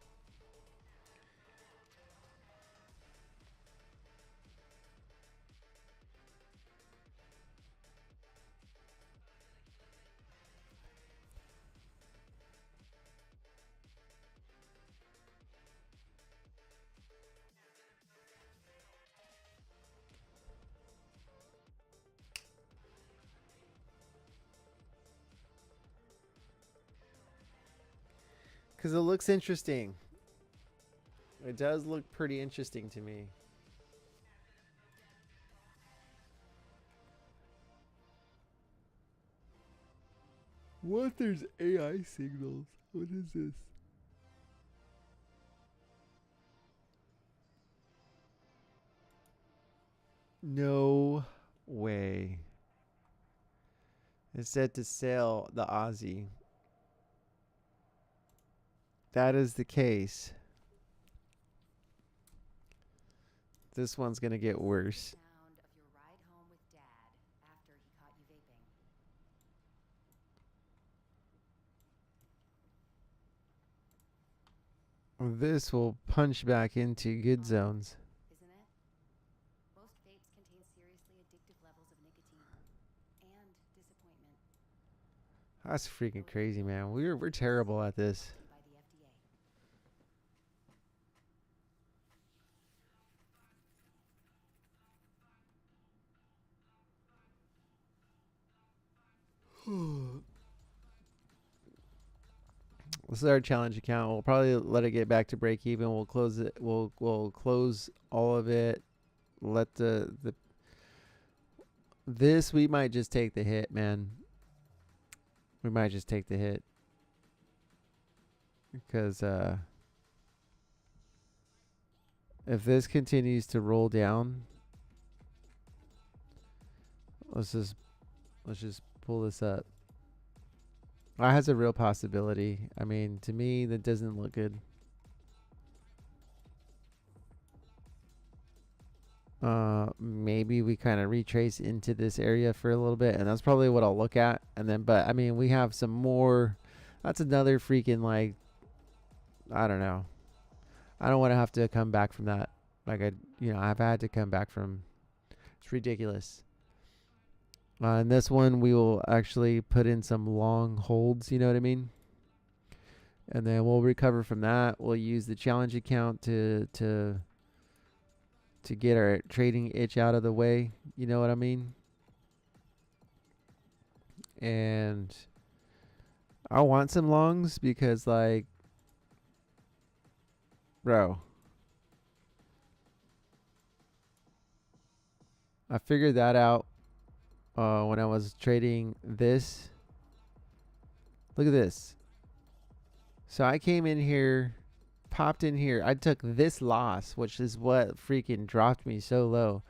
Because it looks interesting. It does look pretty interesting to me. What? There's AI signals. What is this? No way. It's set to sail the Aussie. That is the case. This one's gonna get worse. Sound of your ride home with Dad after he caught you vaping. This will punch back into good zones. Isn't it? Most vapes contain seriously addictive levels of nicotine and disappointment. That's freaking crazy, man. We're terrible at this. By the FDA. This is our challenge account. We'll probably let it get back to break even. We'll close it. We'll close all of it. Let this, we might just take the hit, man. We might just take the hit. Because if this continues to roll down, let's just pull this up. That has a real possibility. I mean, to me, that doesn't look good. Maybe we kind of retrace into this area for a little bit, and that's probably what I'll look at. And then, but I mean, we have some more. That's another freaking, like, I don't know. I don't want to have to come back from that. Like, I've had to come back from It's ridiculous. And this one, we will actually put in some long holds. You know what I mean? And then we'll recover from that. We'll use the challenge account to get our trading itch out of the way. You know what I mean? And I want some longs because, like, bro, I figured that out when I was trading this. Look at this. So I came in here, popped in here. I took this loss, which is what freaking dropped me so low.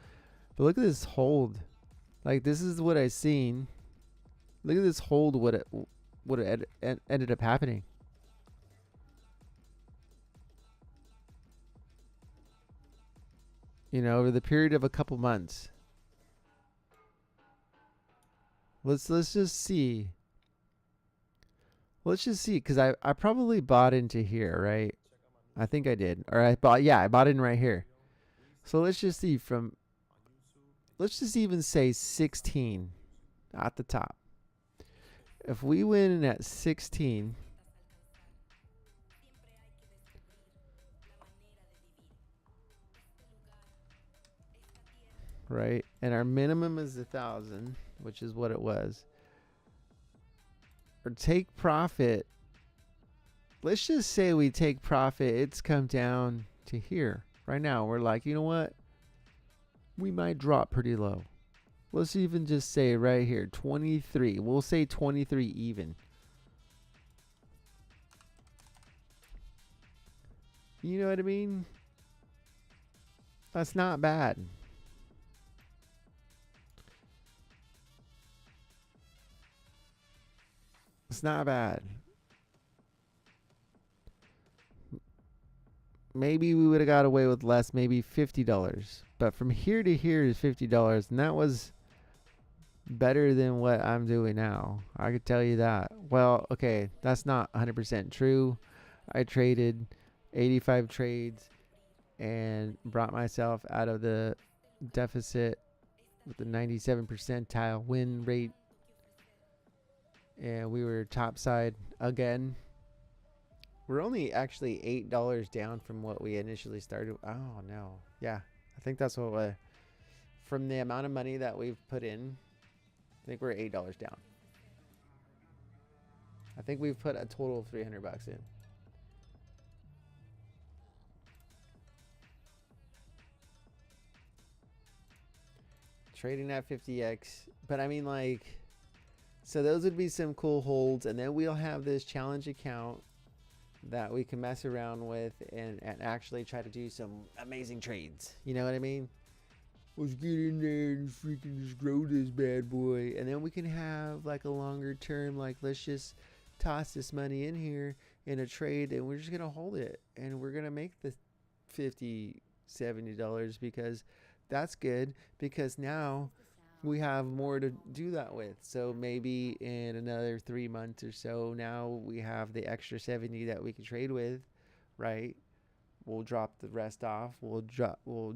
But look at this hold. Like, this is what I seen. Look at this hold. What ended up happening. You know, over the period of a couple months. Let's just see. Let's just see, because I probably bought into here, right? I think I did. Or I bought in right here. So let's just see from, let's just even say 16 at the top. If we win in at 16, right? And our minimum is 1,000, which is what it was. Or take profit. Let's just say we take profit. It's come down to here. Right now, we're like, you know what? We might drop pretty low. Let's even just say right here, 23. We'll say 23 even. You know what I mean? That's not bad. It's not bad. Maybe we would have got away with less, maybe $50. But from here to here is $50. And that was better than what I'm doing now. I could tell you that. Well, okay, that's not 100% true. I traded 85 trades and brought myself out of the deficit with the 97 percentile win rate. And we were topside again. We're only actually $8 down from what we initially started. Oh, no. Yeah, I think that's what from the amount of money that we've put in, I think we're $8 down. I think we've put a total of $300 in. Trading at 50x. But I mean, like, so those would be some cool holds. And then we'll have this challenge account that we can mess around with and actually try to do some amazing trades. You know what I mean? Let's get in there and freaking just grow this bad boy. And then we can have like a longer term, like, let's just toss this money in here in a trade and we're just going to hold it. And we're going to make the $50, $70 because that's good, because now we have more to do that with. So maybe in another 3 months or so, now we have the extra 70 that we can trade with, right? We'll drop the rest off. We'll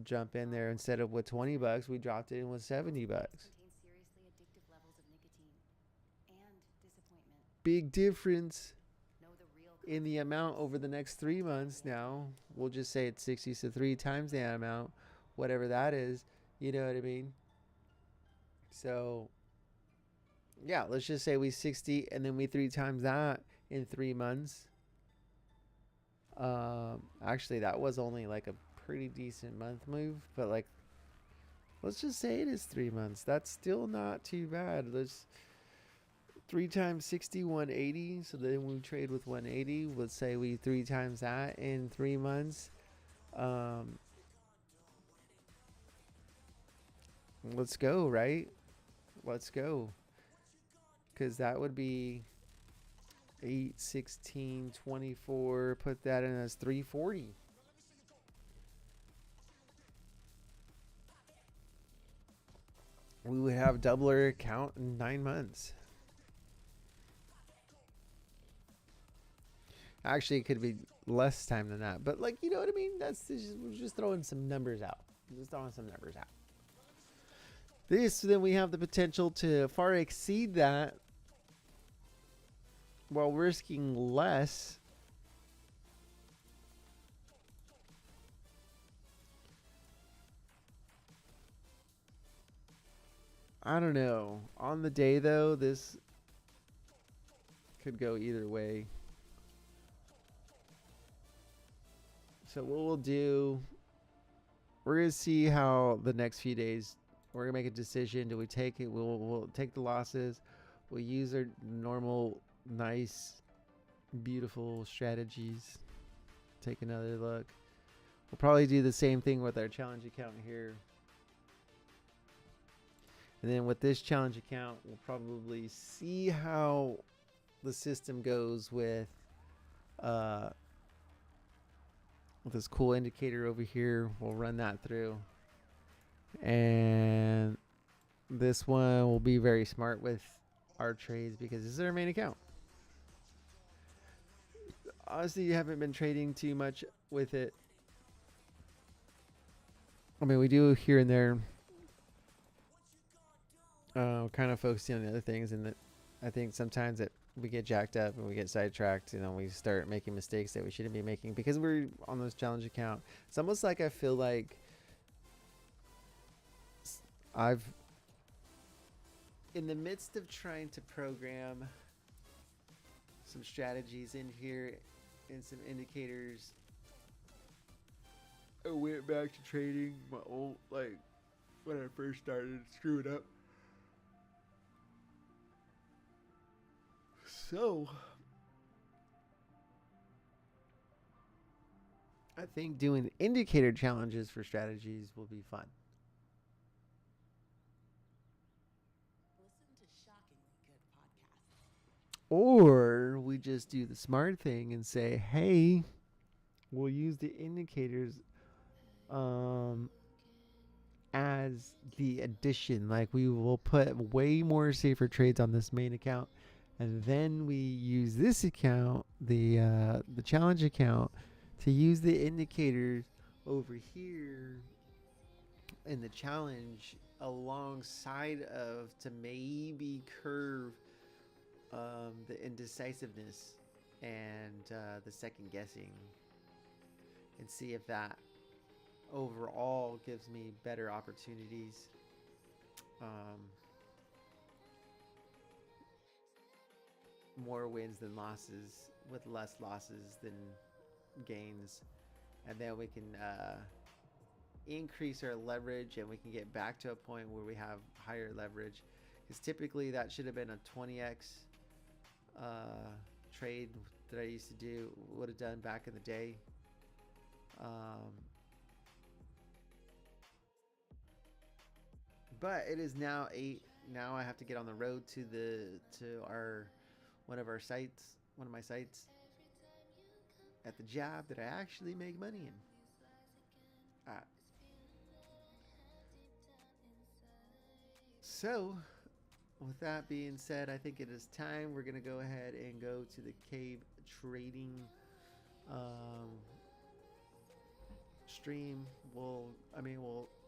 jump in there. Instead of with $20, we dropped it in with $70. Big difference in the amount over the next 3 months. Now we'll just say it's 60, so 3 times the amount, whatever that is. You know what I mean? So yeah, let's just say we 60 and then we 3 times that in 3 months. Actually, that was only like a pretty decent month move, but like, let's just say it is 3 months. That's still not too bad. Let's 3 times 60, 180. So then we trade with 180. Let's say we 3 times that in 3 months. Let's go, right? Let's go. Because that would be 8, 16, 24. Put that in as 340. We would have double our account in 9 months. Actually, it could be less time than that. But, like, you know what I mean? We're just throwing some numbers out. Just throwing some numbers out. This, then we have the potential to far exceed that while risking less. I don't know. On the day, though, this could go either way. So what we'll do, we're going to see how the next few days, we're going to make a decision. Do we take it? We'll take the losses. We'll use our normal, nice, beautiful strategies. Take another look. We'll probably do the same thing with our challenge account here. And then with this challenge account, we'll probably see how the system goes with this cool indicator over here. We'll run that through. And this one will be very smart with our trades because this is our main account. Honestly, you haven't been trading too much with it. I mean, we do here and there. Kind of focusing on the other things, and that I think sometimes that we get jacked up and we get sidetracked, and then we start making mistakes that we shouldn't be making because we're on this challenge account. It's almost like I feel like I've, in the midst of trying to program some strategies in here and some indicators, I went back to trading my old, like when I first started, screwing up. So I think doing indicator challenges for strategies will be fun. Listen to shockingly good podcasts. Or we just do the smart thing and say, hey, we'll use the indicators as the addition. Like we will put way more safer trades on this main account. And then we use this account, the challenge account, to use the indicators over here in the challenge alongside of to maybe curve the indecisiveness and the second guessing, and see if that overall gives me better opportunities. More wins than losses, with less losses than gains, and then we can increase our leverage, and we can get back to a point where we have higher leverage, because typically that should have been a 20x trade that I used to do, would have done back in the day. But it is now 8. Now I have to get on the road to our one of my sites at the job that I actually make money in. So with that being said, I think it is time. We're gonna go ahead and go to the cave trading stream. We'll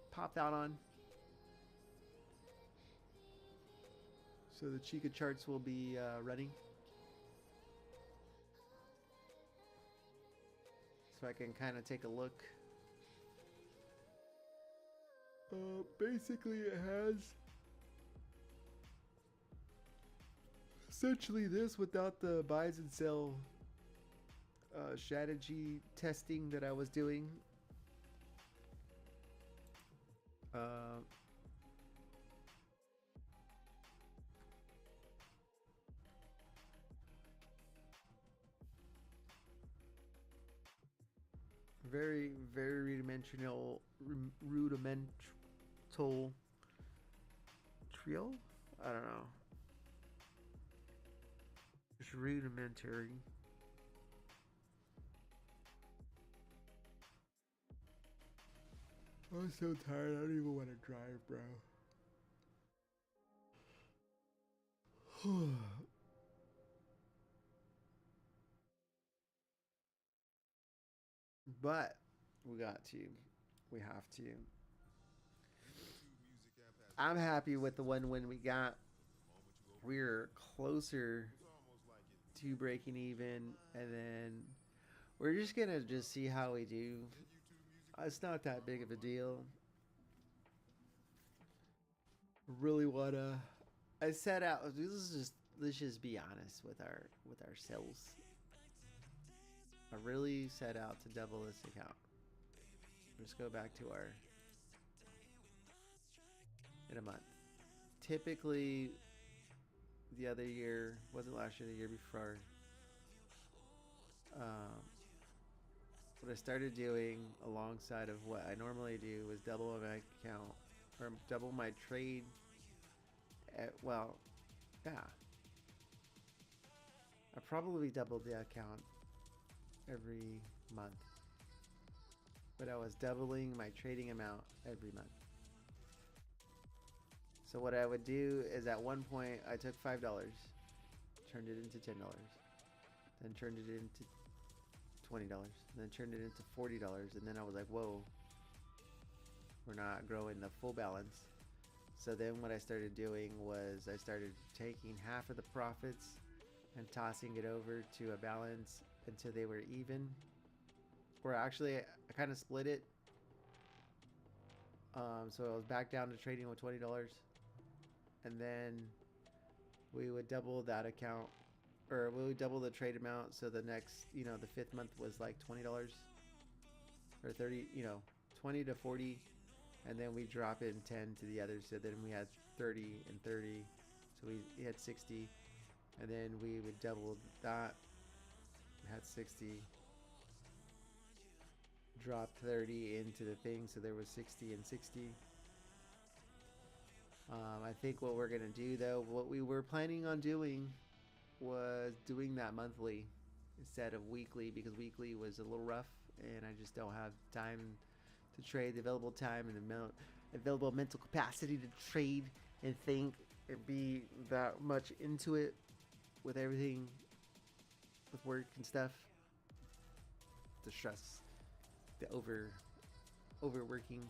pop that on. So the Chica charts will be running. So I can kind of take a look. Basically it has essentially this without the buys and sell strategy testing that I was doing. Very, very rudimental trio. I don't know. It's rudimentary. I'm so tired. I don't even want to drive, bro. But we have to. I'm happy with the one win we got. We're closer to breaking even, and then we're just gonna just see how we do. It's not that big of a deal. Really wanna. I set out. Let's just be honest with ourselves. I really set out to double this account. Let's go back to our in a month. Typically, the other year wasn't last year, the year before. What I started doing alongside of what I normally do was double my account or double my trade. Well, yeah, I probably doubled the account every month, but I was doubling my trading amount every month. So what I would do is at one point I took $5, turned it into $10, then turned it into $20, then turned it into $40, and then I was like, whoa, we're not growing the full balance. So then what I started doing was I started taking half of the profits and tossing it over to a balance until they were even. Or actually, I kind of split it. So I was back down to trading with $20, and then we would double that account, or we would double the trade amount. So the next, the fifth month was like $20 or 30, 20 to 40, and then we drop in 10 to the others. So then we had 30 and 30, so we had 60, and then we would double that. We had 60, dropped 30 into the thing, so there was 60 and 60. I think what we're gonna do though, what we were planning on doing was doing that monthly instead of weekly, because weekly was a little rough and I just don't have time to trade, the available time and the available mental capacity to trade and think and be that much into it with everything, with work and stuff. The stress, the overworking.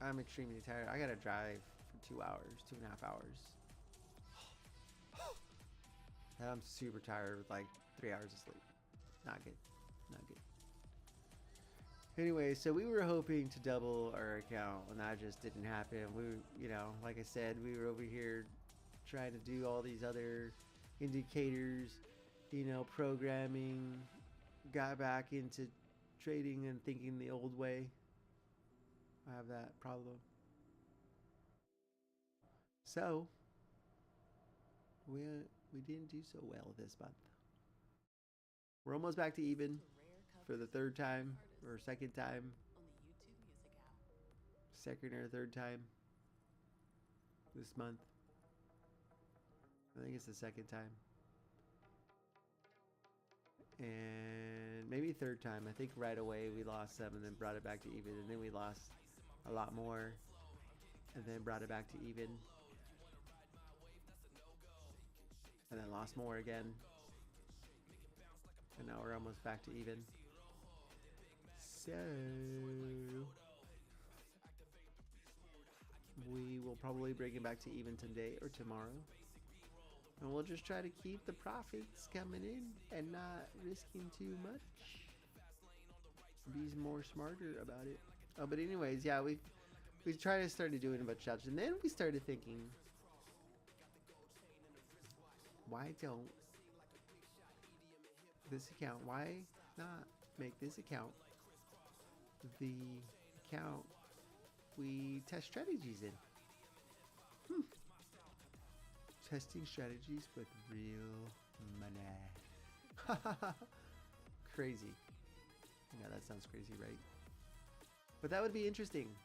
I'm extremely tired. I gotta drive for 2 hours, 2.5 hours. And I'm super tired with like 3 hours of sleep. Not good. Not good. Anyway, so we were hoping to double our account, and that just didn't happen. We, like I said, we were over here trying to do all these other indicators, programming, got back into trading and thinking the old way. I have that problem. So we didn't do so well this month. We're almost back to even for the third time or second time. Second or third time this month. I think it's the second time. And maybe third time. I think right away we lost some and then brought it back to even, and then we lost a lot more and then brought it back to even, and then lost more again, and now we're almost back to even. So we will probably bring it back to even today or tomorrow, and we'll just try to keep the profits coming in and not risking too much. Be more smarter about it. Oh, but anyways, yeah, we tried to start doing a bunch of challenges, and then we started thinking, why don't this account? Why not make this account the account we test strategies in? Testing strategies with real money. Crazy. Yeah, that sounds crazy, right? But that would be interesting.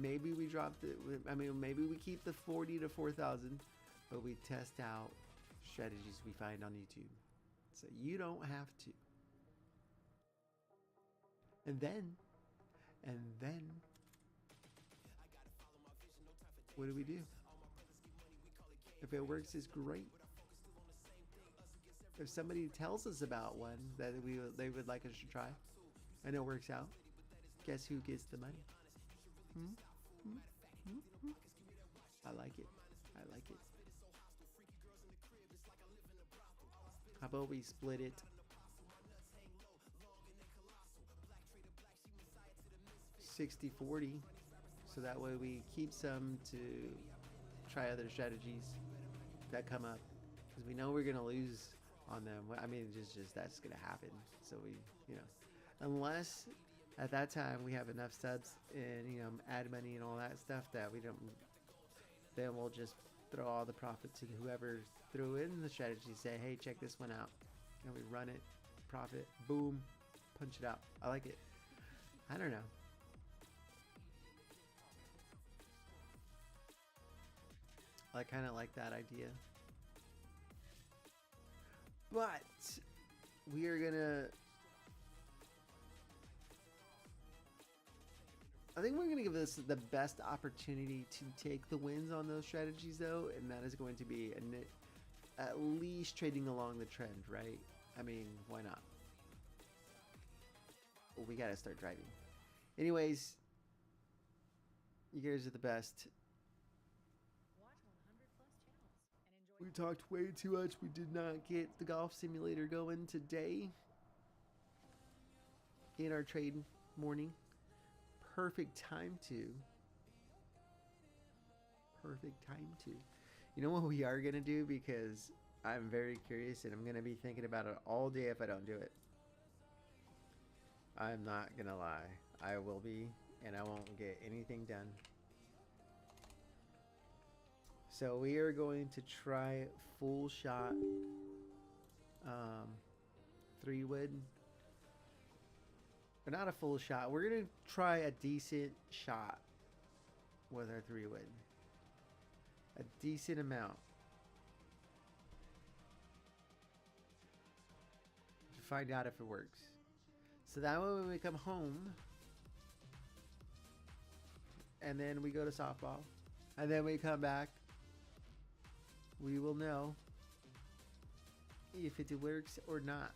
Maybe we drop maybe we keep the 40 to 4,000, but we test out strategies we find on YouTube, so you don't have to. And then, what do? If it works, it's great. If somebody tells us about one that they would like us to try, and it works out, guess who gets the money? I like it. I like it. How about we split it 60-40, so that way we keep some to try other strategies that come up, because we know we're gonna lose on them. I mean, just that's gonna happen. So we, you know, unless at that time we have enough subs and ad money and all that stuff that we don't, then we'll just throw all the profit to whoever threw in the strategy. Say, hey, check this one out, and we run it, profit, boom, punch it out. I like it. I don't know. I kind of like that idea. But we are gonna, I think we're gonna give this the best opportunity to take the wins on those strategies, though, and that is going to be at least trading along the trend, right? I mean, why not? Well, we gotta start driving. Anyways, you guys are the best. Watch 100 plus channels and enjoy. We talked way too much. We did not get the golf simulator going today in our trade morning. Perfect time to. Perfect time to. You know what we are going to do? Because I'm very curious and I'm going to be thinking about it all day if I don't do it. I'm not going to lie. I will be, and I won't get anything done. So we are going to try full shot 3-wood. Or not a full shot. We're going to try a decent shot with our 3-wood. A decent amount. To find out if it works. So that way when we come home, and then we go to softball, and then we come back, we will know if it works or not.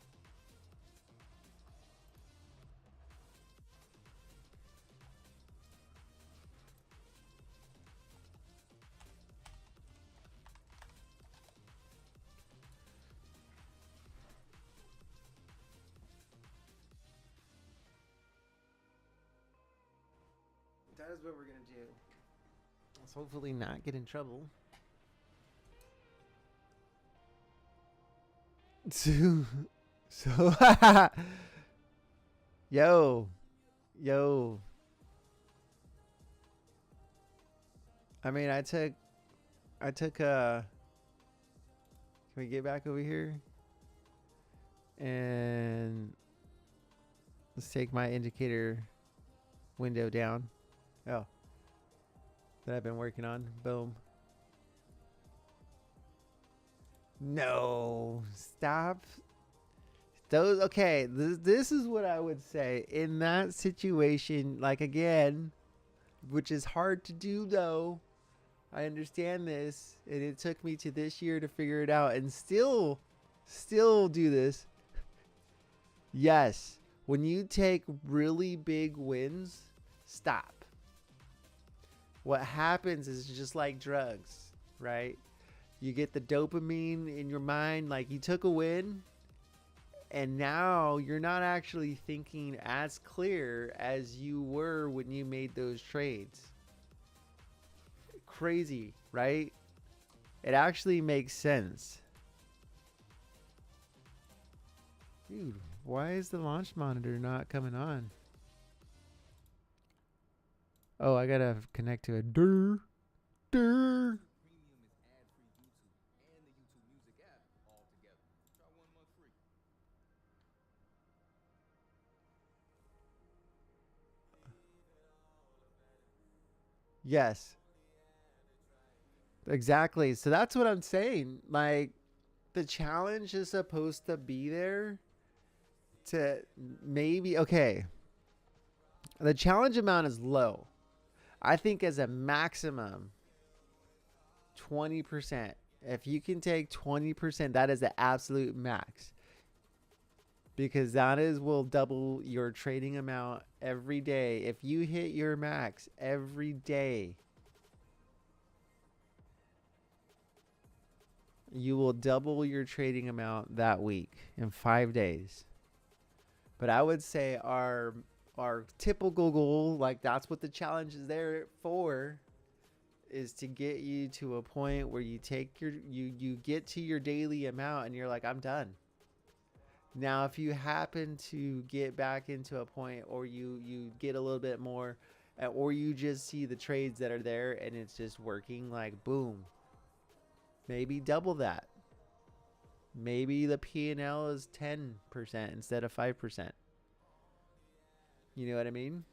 That is what we're gonna do. Let's hopefully not get in trouble. So yo. I mean, I took can we get back over here? And let's take my indicator window down. Oh. That I've been working on. Boom. No, stop. Those, okay, this is what I would say in that situation. Like, again, which is hard to do, though. I understand this, and it took me to this year to figure it out, and still do this. Yes, when you take really big wins, stop. What happens is just like drugs, right? You get the dopamine in your mind, like you took a win, and now you're not actually thinking as clear as you were when you made those trades. Crazy, right? It actually makes sense. Dude, why is the launch monitor not coming on? Oh, I gotta connect to a Durr. Premium is ad-free YouTube and the YouTube Music app all together. Try 1 month free. Yes. Exactly. So that's what I'm saying. Like, the challenge is supposed to be there to maybe, okay. The challenge amount is low. I think as a maximum, 20%. If you can take 20%, that is the absolute max. Because that will double your trading amount every day. If you hit your max every day, you will double your trading amount that week in 5 days. But I would say our typical goal, like that's what the challenge is there for, is to get you to a point where you take your you get to your daily amount and you're like, I'm done. Now, if you happen to get back into a point, or you get a little bit more, or you just see the trades that are there and it's just working, like boom, maybe double that. Maybe the P&L is 10% instead of 5%. You know what I mean?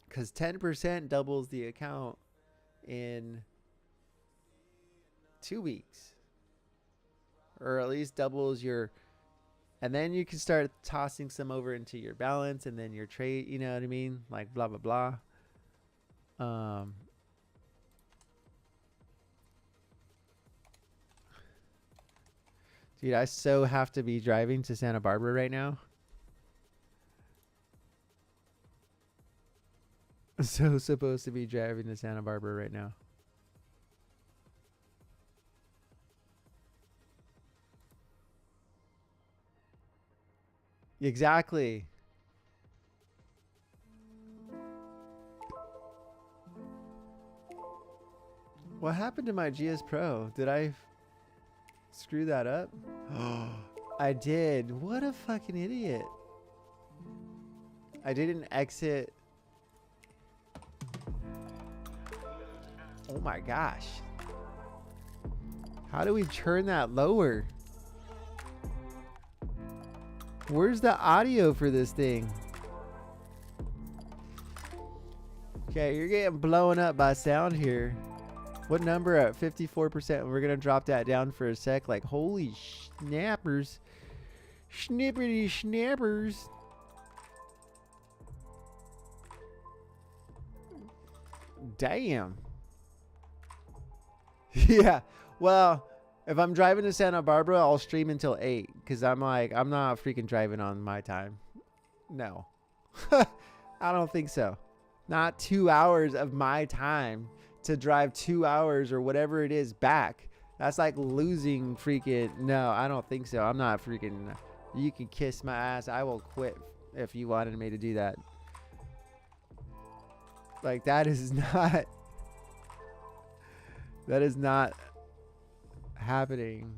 Because 10% doubles the account in 2 weeks, or at least doubles your, and then you can start tossing some over into your balance and then your trade. You know what I mean? Like blah blah blah. Dude, I so have to be driving to Santa Barbara right now. So supposed to be driving to Santa Barbara right now. Exactly. What happened to my GS Pro? Did I screw that up? I did. What a fucking idiot. I didn't exit. Oh my gosh. How do we turn that lower? Where's the audio for this thing? Okay, you're getting blown up by sound here. What number at 54%? We're going to drop that down for a sec. Like, holy snappers. Snippity snappers. Damn. Yeah. Well, if I'm driving to Santa Barbara, I'll stream until 8. Because I'm like, I'm not freaking driving on my time. No. I don't think so. Not 2 hours of my time to drive 2 hours or whatever it is back. That's like losing freaking. No, I don't think so. I'm not freaking. You can kiss my ass. I will quit if you wanted me to do that. Like, that is not. That is not happening.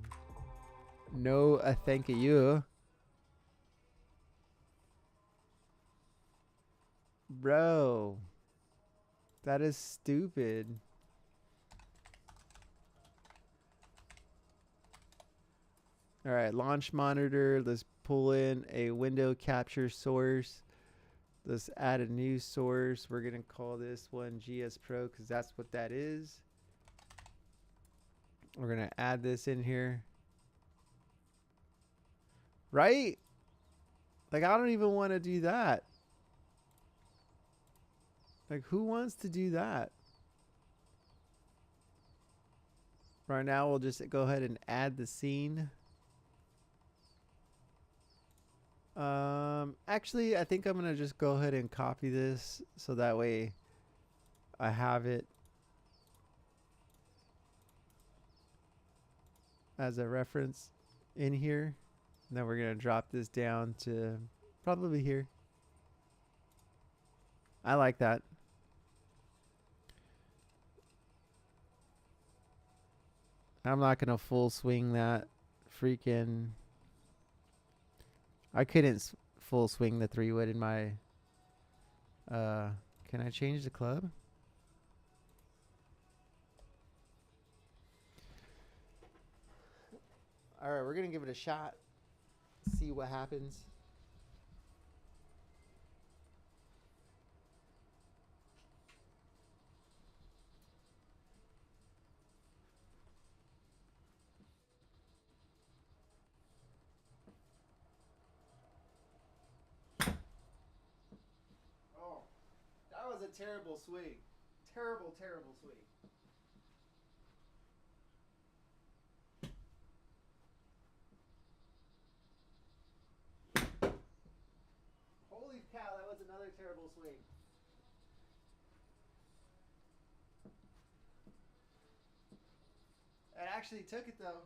No, thank you. Bro. That is stupid. All right, launch monitor. Let's pull in a window capture source. Let's add a new source. We're going to call this one GS Pro because that's what that is. We're going to add this in here. Right? Like, I don't even want to do that. Like, who wants to do that? Right now, we'll just go ahead and add the scene. Actually, I think I'm going to just go ahead and copy this so that way I have it as a reference in here. And then we're going to drop this down to probably here. I like that. I'm not going to full swing that freaking. I couldn't full swing the 3-wood in my. Can I change the club? All right, we're going to give it a shot. See what happens. Oh, that was a terrible swing. Terrible, terrible swing. Holy cow, that was another terrible swing. actually took it though.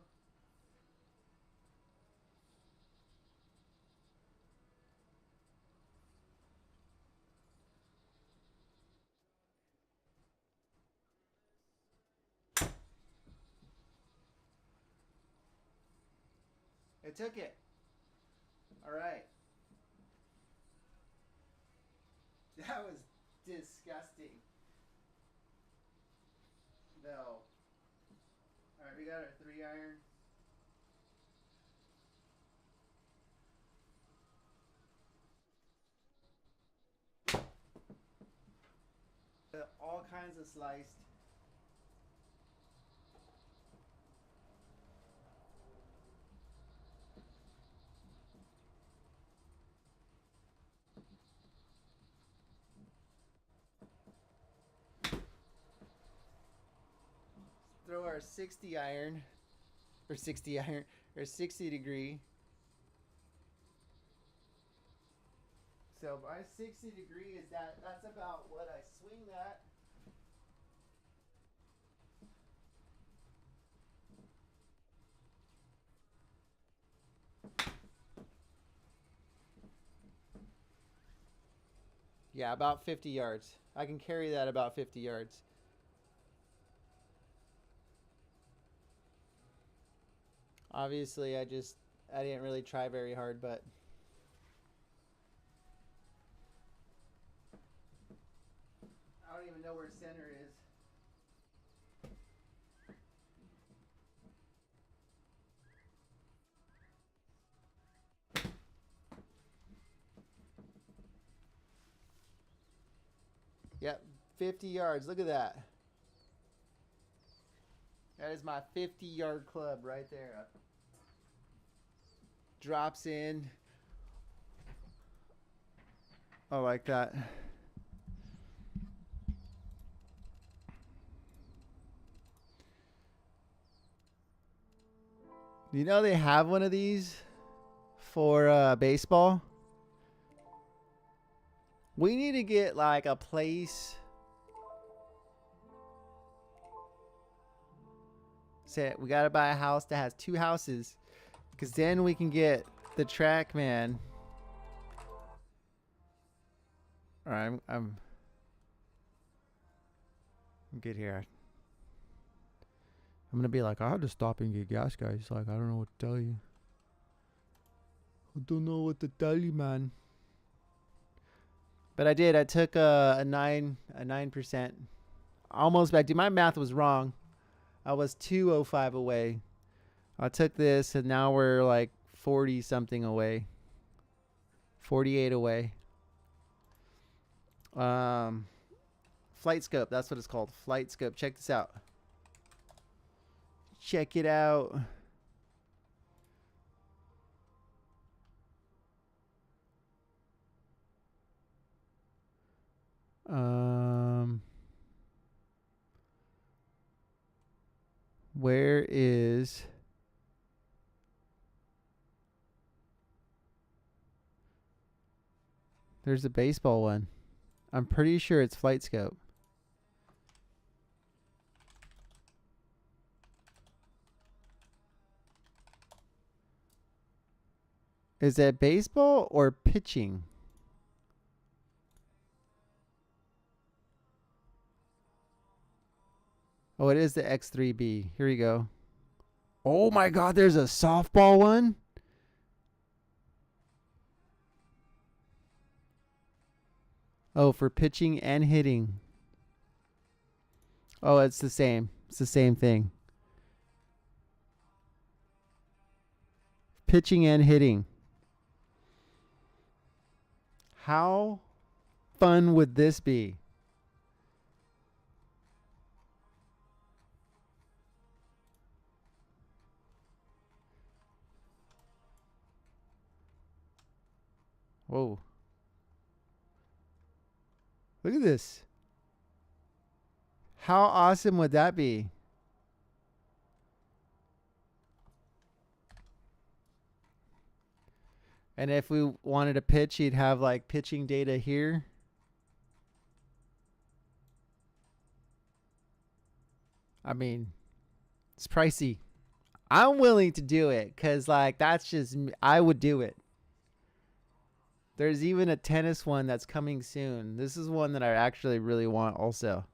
It took it. All right. That was disgusting. No. All right, we got our 3-iron. All kinds of sliced. Throw our 60 iron, or 60 iron, or 60 degree. So my 60 degree is that's about what I swing that. Yeah, about 50 yards. I can carry that about 50 yards. Obviously, I didn't really try very hard, but I don't even know where center is. Yep, 50 yards. Look at that. That is my 50-yard club right there. Drops in. I like that. You know they have one of these for baseball? We need to get like a place. Say we gotta buy a house that has 2 houses, because then we can get the TrackMan. All right, I'm good here. I'm gonna be like, I had to stop and get gas, guys. Like, I don't know what to tell you. I don't know what to tell you, man. But I did. I took a 9%. Almost back. Dude, my math was wrong. I was 205 away. I took this, and now we're like 40 something away. 48 away. Flight scope. That's what it's called. Flight scope. Check this out. Check it out. Where is... There's a baseball one. I'm pretty sure it's Flight Scope. Is that baseball or pitching? Oh, it is the X3B. Here we go. Oh my God, there's a softball one. Oh, for pitching and hitting. Oh, it's the same. It's the same thing. Pitching and hitting. How fun would this be? Whoa. Look at this. How awesome would that be? And if we wanted to pitch, you'd have like pitching data here. I mean, it's pricey. I'm willing to do it because, like, that's just, I would do it. There's even a tennis one that's coming soon. This is one that I actually really want also.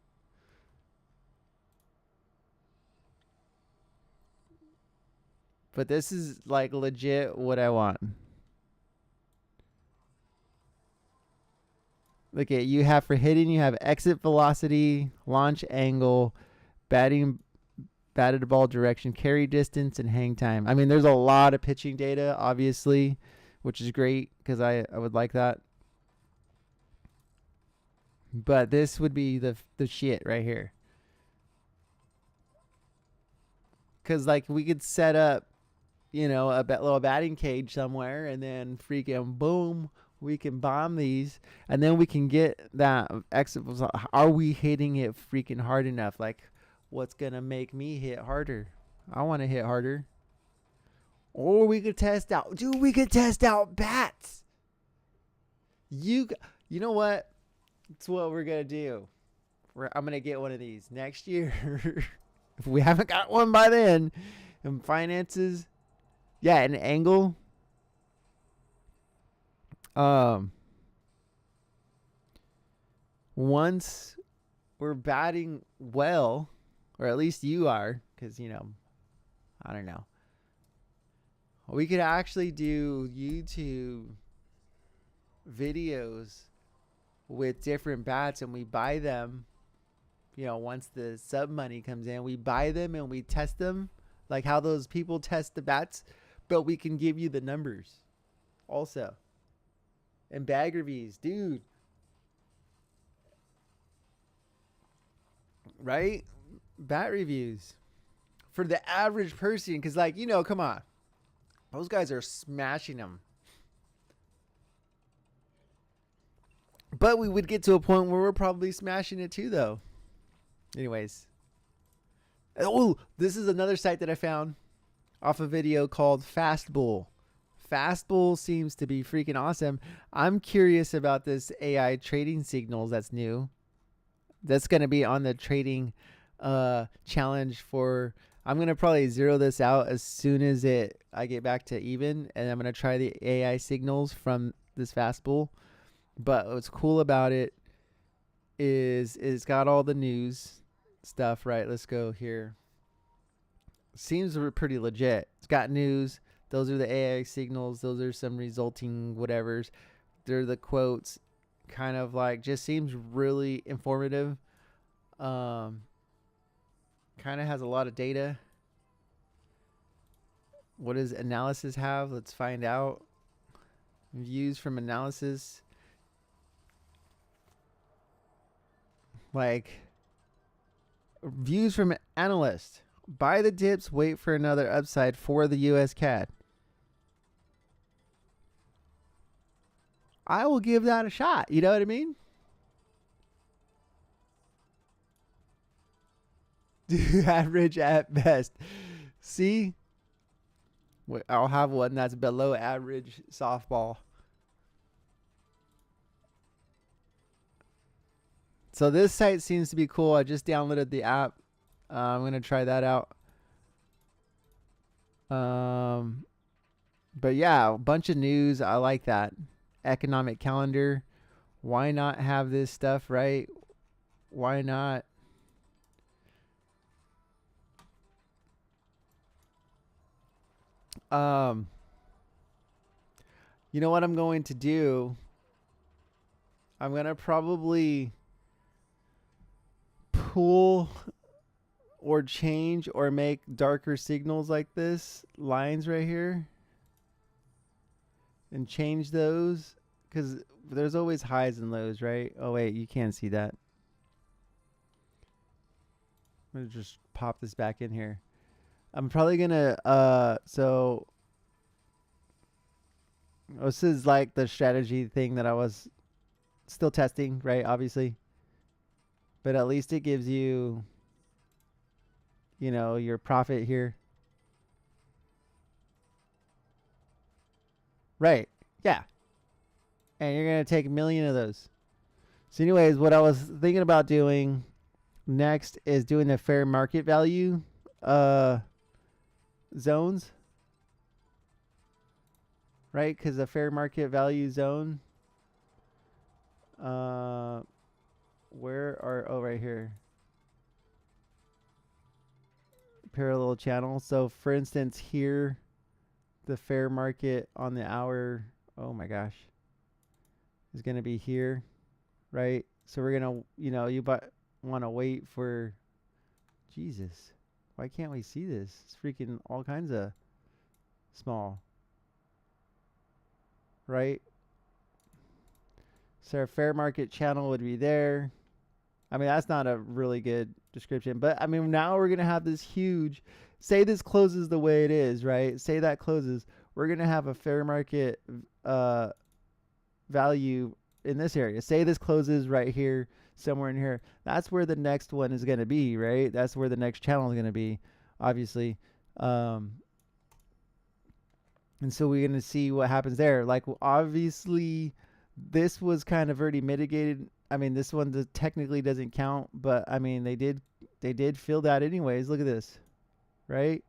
But this is, like, legit what I want. Look at, you have for hitting, you have exit velocity, launch angle, batted ball direction, carry distance, and hang time. I mean, there's a lot of pitching data, obviously, which is great because I would like that. But this would be the shit right here. Because, like, we could set up, you know, a little batting cage somewhere, and then freaking boom, we can bomb these, and then we can get that exit. Are we hitting it freaking hard enough? Like, what's gonna make me hit harder? I want to hit harder. Or we could test out, dude. We could test out bats. You know what? It's what we're gonna do. I'm gonna get one of these next year. If we haven't got one by then, and finances, yeah, an angle. Once we're batting well, or at least you are, because, you know, I don't know. We could actually do YouTube videos with different bats, and we buy them. You know, once the sub money comes in, we buy them and we test them, like how those people test the bats, but we can give you the numbers also. And bag reviews, dude. Right? Bat reviews for the average person, because, like, you know, come on. Those guys are smashing them. But we would get to a point where we're probably smashing it too, though. Anyways. Oh, this is another site that I found off a video called Fastbull. Fastbull seems to be freaking awesome. I'm curious about this AI trading signals that's new. That's going to be on the trading challenge for... I'm going to probably zero this out as soon as I get back to even. And I'm going to try the AI signals from this Fastbull. But what's cool about it is it's got all the news stuff, right? Let's go here. Seems pretty legit. It's got news. Those are the AI signals. Those are some resulting whatevers. They're the quotes. Kind of like, just seems really informative. Kind of has a lot of data. What does analysis have? Let's find out. Views from analysis. Like, views from analyst. Buy the dips, wait for another upside for the US CAD. I will give that a shot. You know what I mean? Average at best. See? I'll have one that's below average softball. So this site seems to be cool. I just downloaded the app. I'm going to try that out. But yeah, a bunch of news. I like that. Economic calendar. Why not have this stuff, right? Why not? You know what I'm going to do? I'm going to probably pull or change or make darker signals like this, lines right here, and change those, because there's always highs and lows, right? Oh wait, you can't see that. I'm gonna just pop this back in here. I'm probably gonna so this is like the strategy thing that I was still testing, right? Obviously, but at least it gives you, you know, your profit here. Right. Yeah. And you're going to take 1 million of those. So anyways, what I was thinking about doing next is doing the fair market value zones, right? Because the fair market value zone. Where are, oh, right here. Parallel channel. So for instance, here, the fair market on the hour, oh my gosh, is going to be here, right? So we're going to, you know, you want to wait for, Jesus, why can't we see this? It's freaking all kinds of small, right? So our fair market channel would be there. I mean, that's not a really good description, but I mean, now we're going to have this huge, say this closes the way it is, right? Say that closes. We're going to have a fair market value in this area. Say this closes right here, somewhere in here. That's where the next one is going to be, right? That's where the next channel is going to be, obviously. And so we're going to see what happens there. Like, obviously, this was kind of already mitigated. I mean, this one technically doesn't count, but I mean, they did fill that anyways. Look at this, right?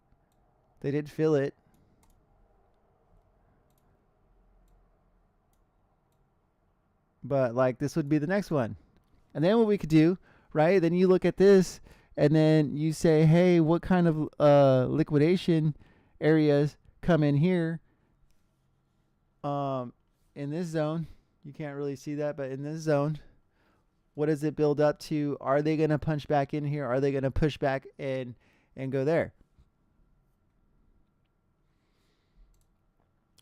They did fill it. But like, this would be the next one. And then what we could do, right? Then you look at this and then you say, hey, what kind of liquidation areas come in here? In this zone, you can't really see that, but in this zone, what does it build up to? Are they going to punch back in here? Are they going to push back and go there?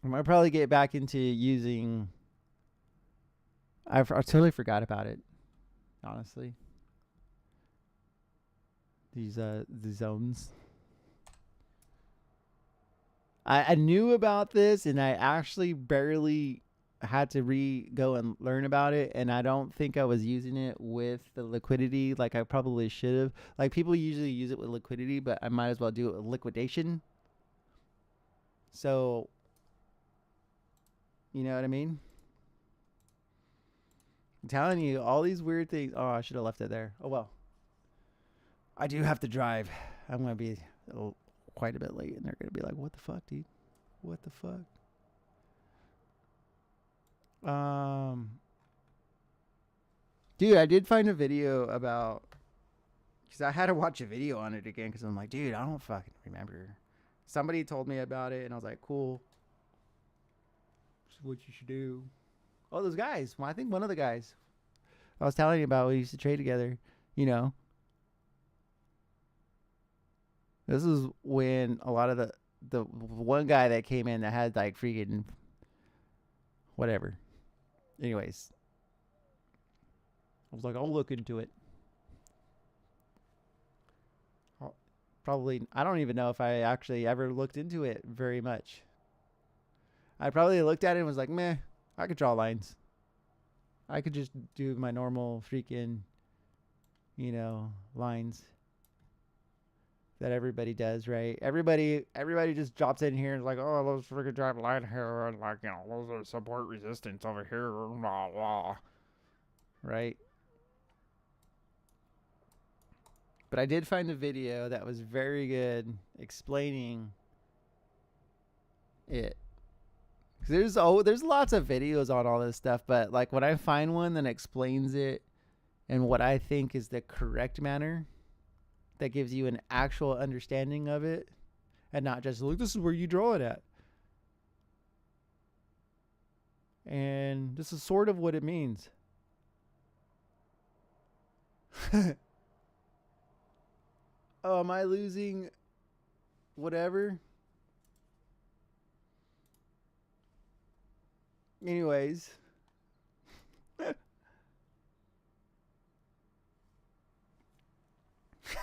I might probably get back into using. I totally forgot about it, honestly. These the zones. I knew about this, and I actually barely had to go and learn about it, and I don't think I was using it with the liquidity like I probably should have. Like, people usually use it with liquidity, but I might as well do it with liquidation. So, you know what I mean? I'm telling you, all these weird things. Oh, I should have left it there. Oh, well. I do have to drive. I'm going to be quite a bit late, and they're going to be like, what the fuck, dude? What the fuck? Dude, I did find a video about, because I had to watch a video on it again, because I'm like, dude, I don't fucking remember. Somebody told me about it, and I was like, cool. This is what you should do. Oh, those guys. Well, I think one of the guys I was telling you about, we used to trade together, you know. This is when a lot of the one guy that came in that had like freaking whatever. Anyways, I was like, I'll look into it. Probably, I don't even know if I actually ever looked into it very much. I probably looked at it and was like, meh, I could draw lines. I could just do my normal freaking, you know, lines that everybody does, right? Everybody just drops in here and is like, oh, let's freaking drop a line here, and like, you know, those are support resistance over here, blah blah, right? But I did find a video that was very good explaining it. There's lots of videos on all this stuff, but like when I find one that explains it in what I think is the correct manner, that gives you an actual understanding of it, and not just, look, this is where you draw it at. And this is sort of what it means. Oh, am I losing whatever? Anyways.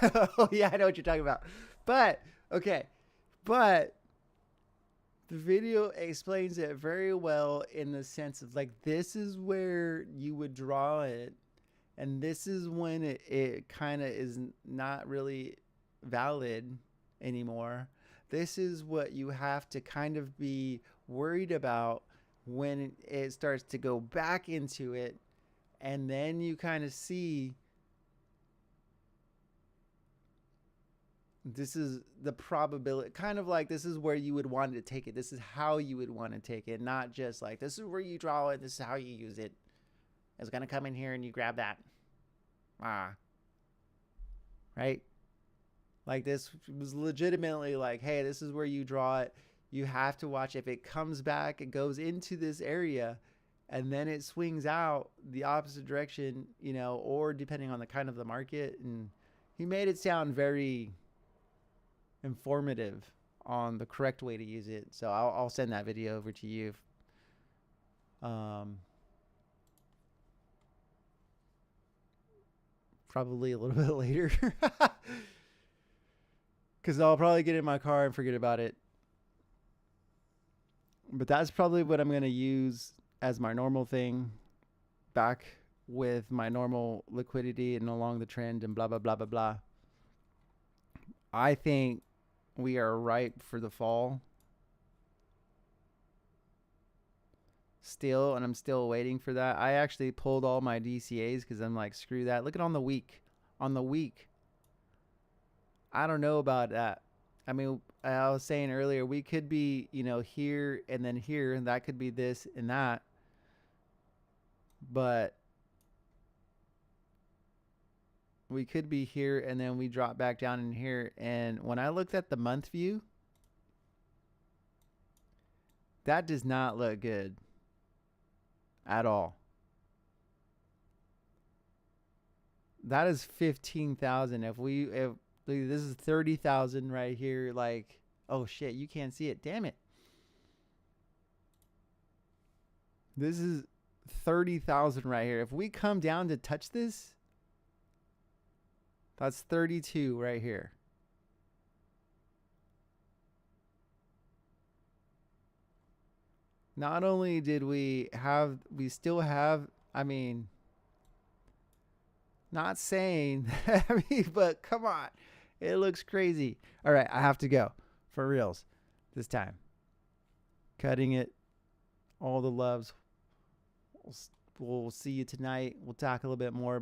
Oh, yeah, I know what you're talking about. But, okay. But the video explains it very well in the sense of, like, this is where you would draw it. And this is when it kind of is not really valid anymore. This is what you have to kind of be worried about when it starts to go back into it. And then you kind of see this is the probability, kind of like this is where you would want to take it. This is how you would want to take it, not just like this is where you draw it. This is how you use it. It's going to come in here and you grab that. Right? Like this was legitimately like, hey, this is where you draw it. You have to watch if it comes back, it goes into this area and then it swings out the opposite direction, you know, or depending on the kind of the market. And he made it sound very informative on the correct way to use it. So I'll send that video over to you. Probably a little bit later. Because I'll probably get in my car and forget about it. But that's probably what I'm going to use as my normal thing. Back with my normal liquidity and along the trend and blah, blah, blah, blah, blah. I think we are ripe for the fall. Still, and I'm still waiting for that. I actually pulled all my DCAs because I'm like, screw that. Look at on the week. On the week. I don't know about that. I mean, I was saying earlier, we could be, you know, here and then here, and that could be this and that. But we could be here and then we drop back down in here. And when I looked at the month view, that does not look good at all. That is 15,000. If this is 30,000 right here, like, oh shit, you can't see it. Damn it. This is 30,000 right here. If we come down to touch this, that's 32 right here. Not only did we still have, I mean, not saying, I mean, but come on. It looks crazy. All right, I have to go for reals this time. Cutting it. All the loves. We'll see you tonight. We'll talk a little bit more about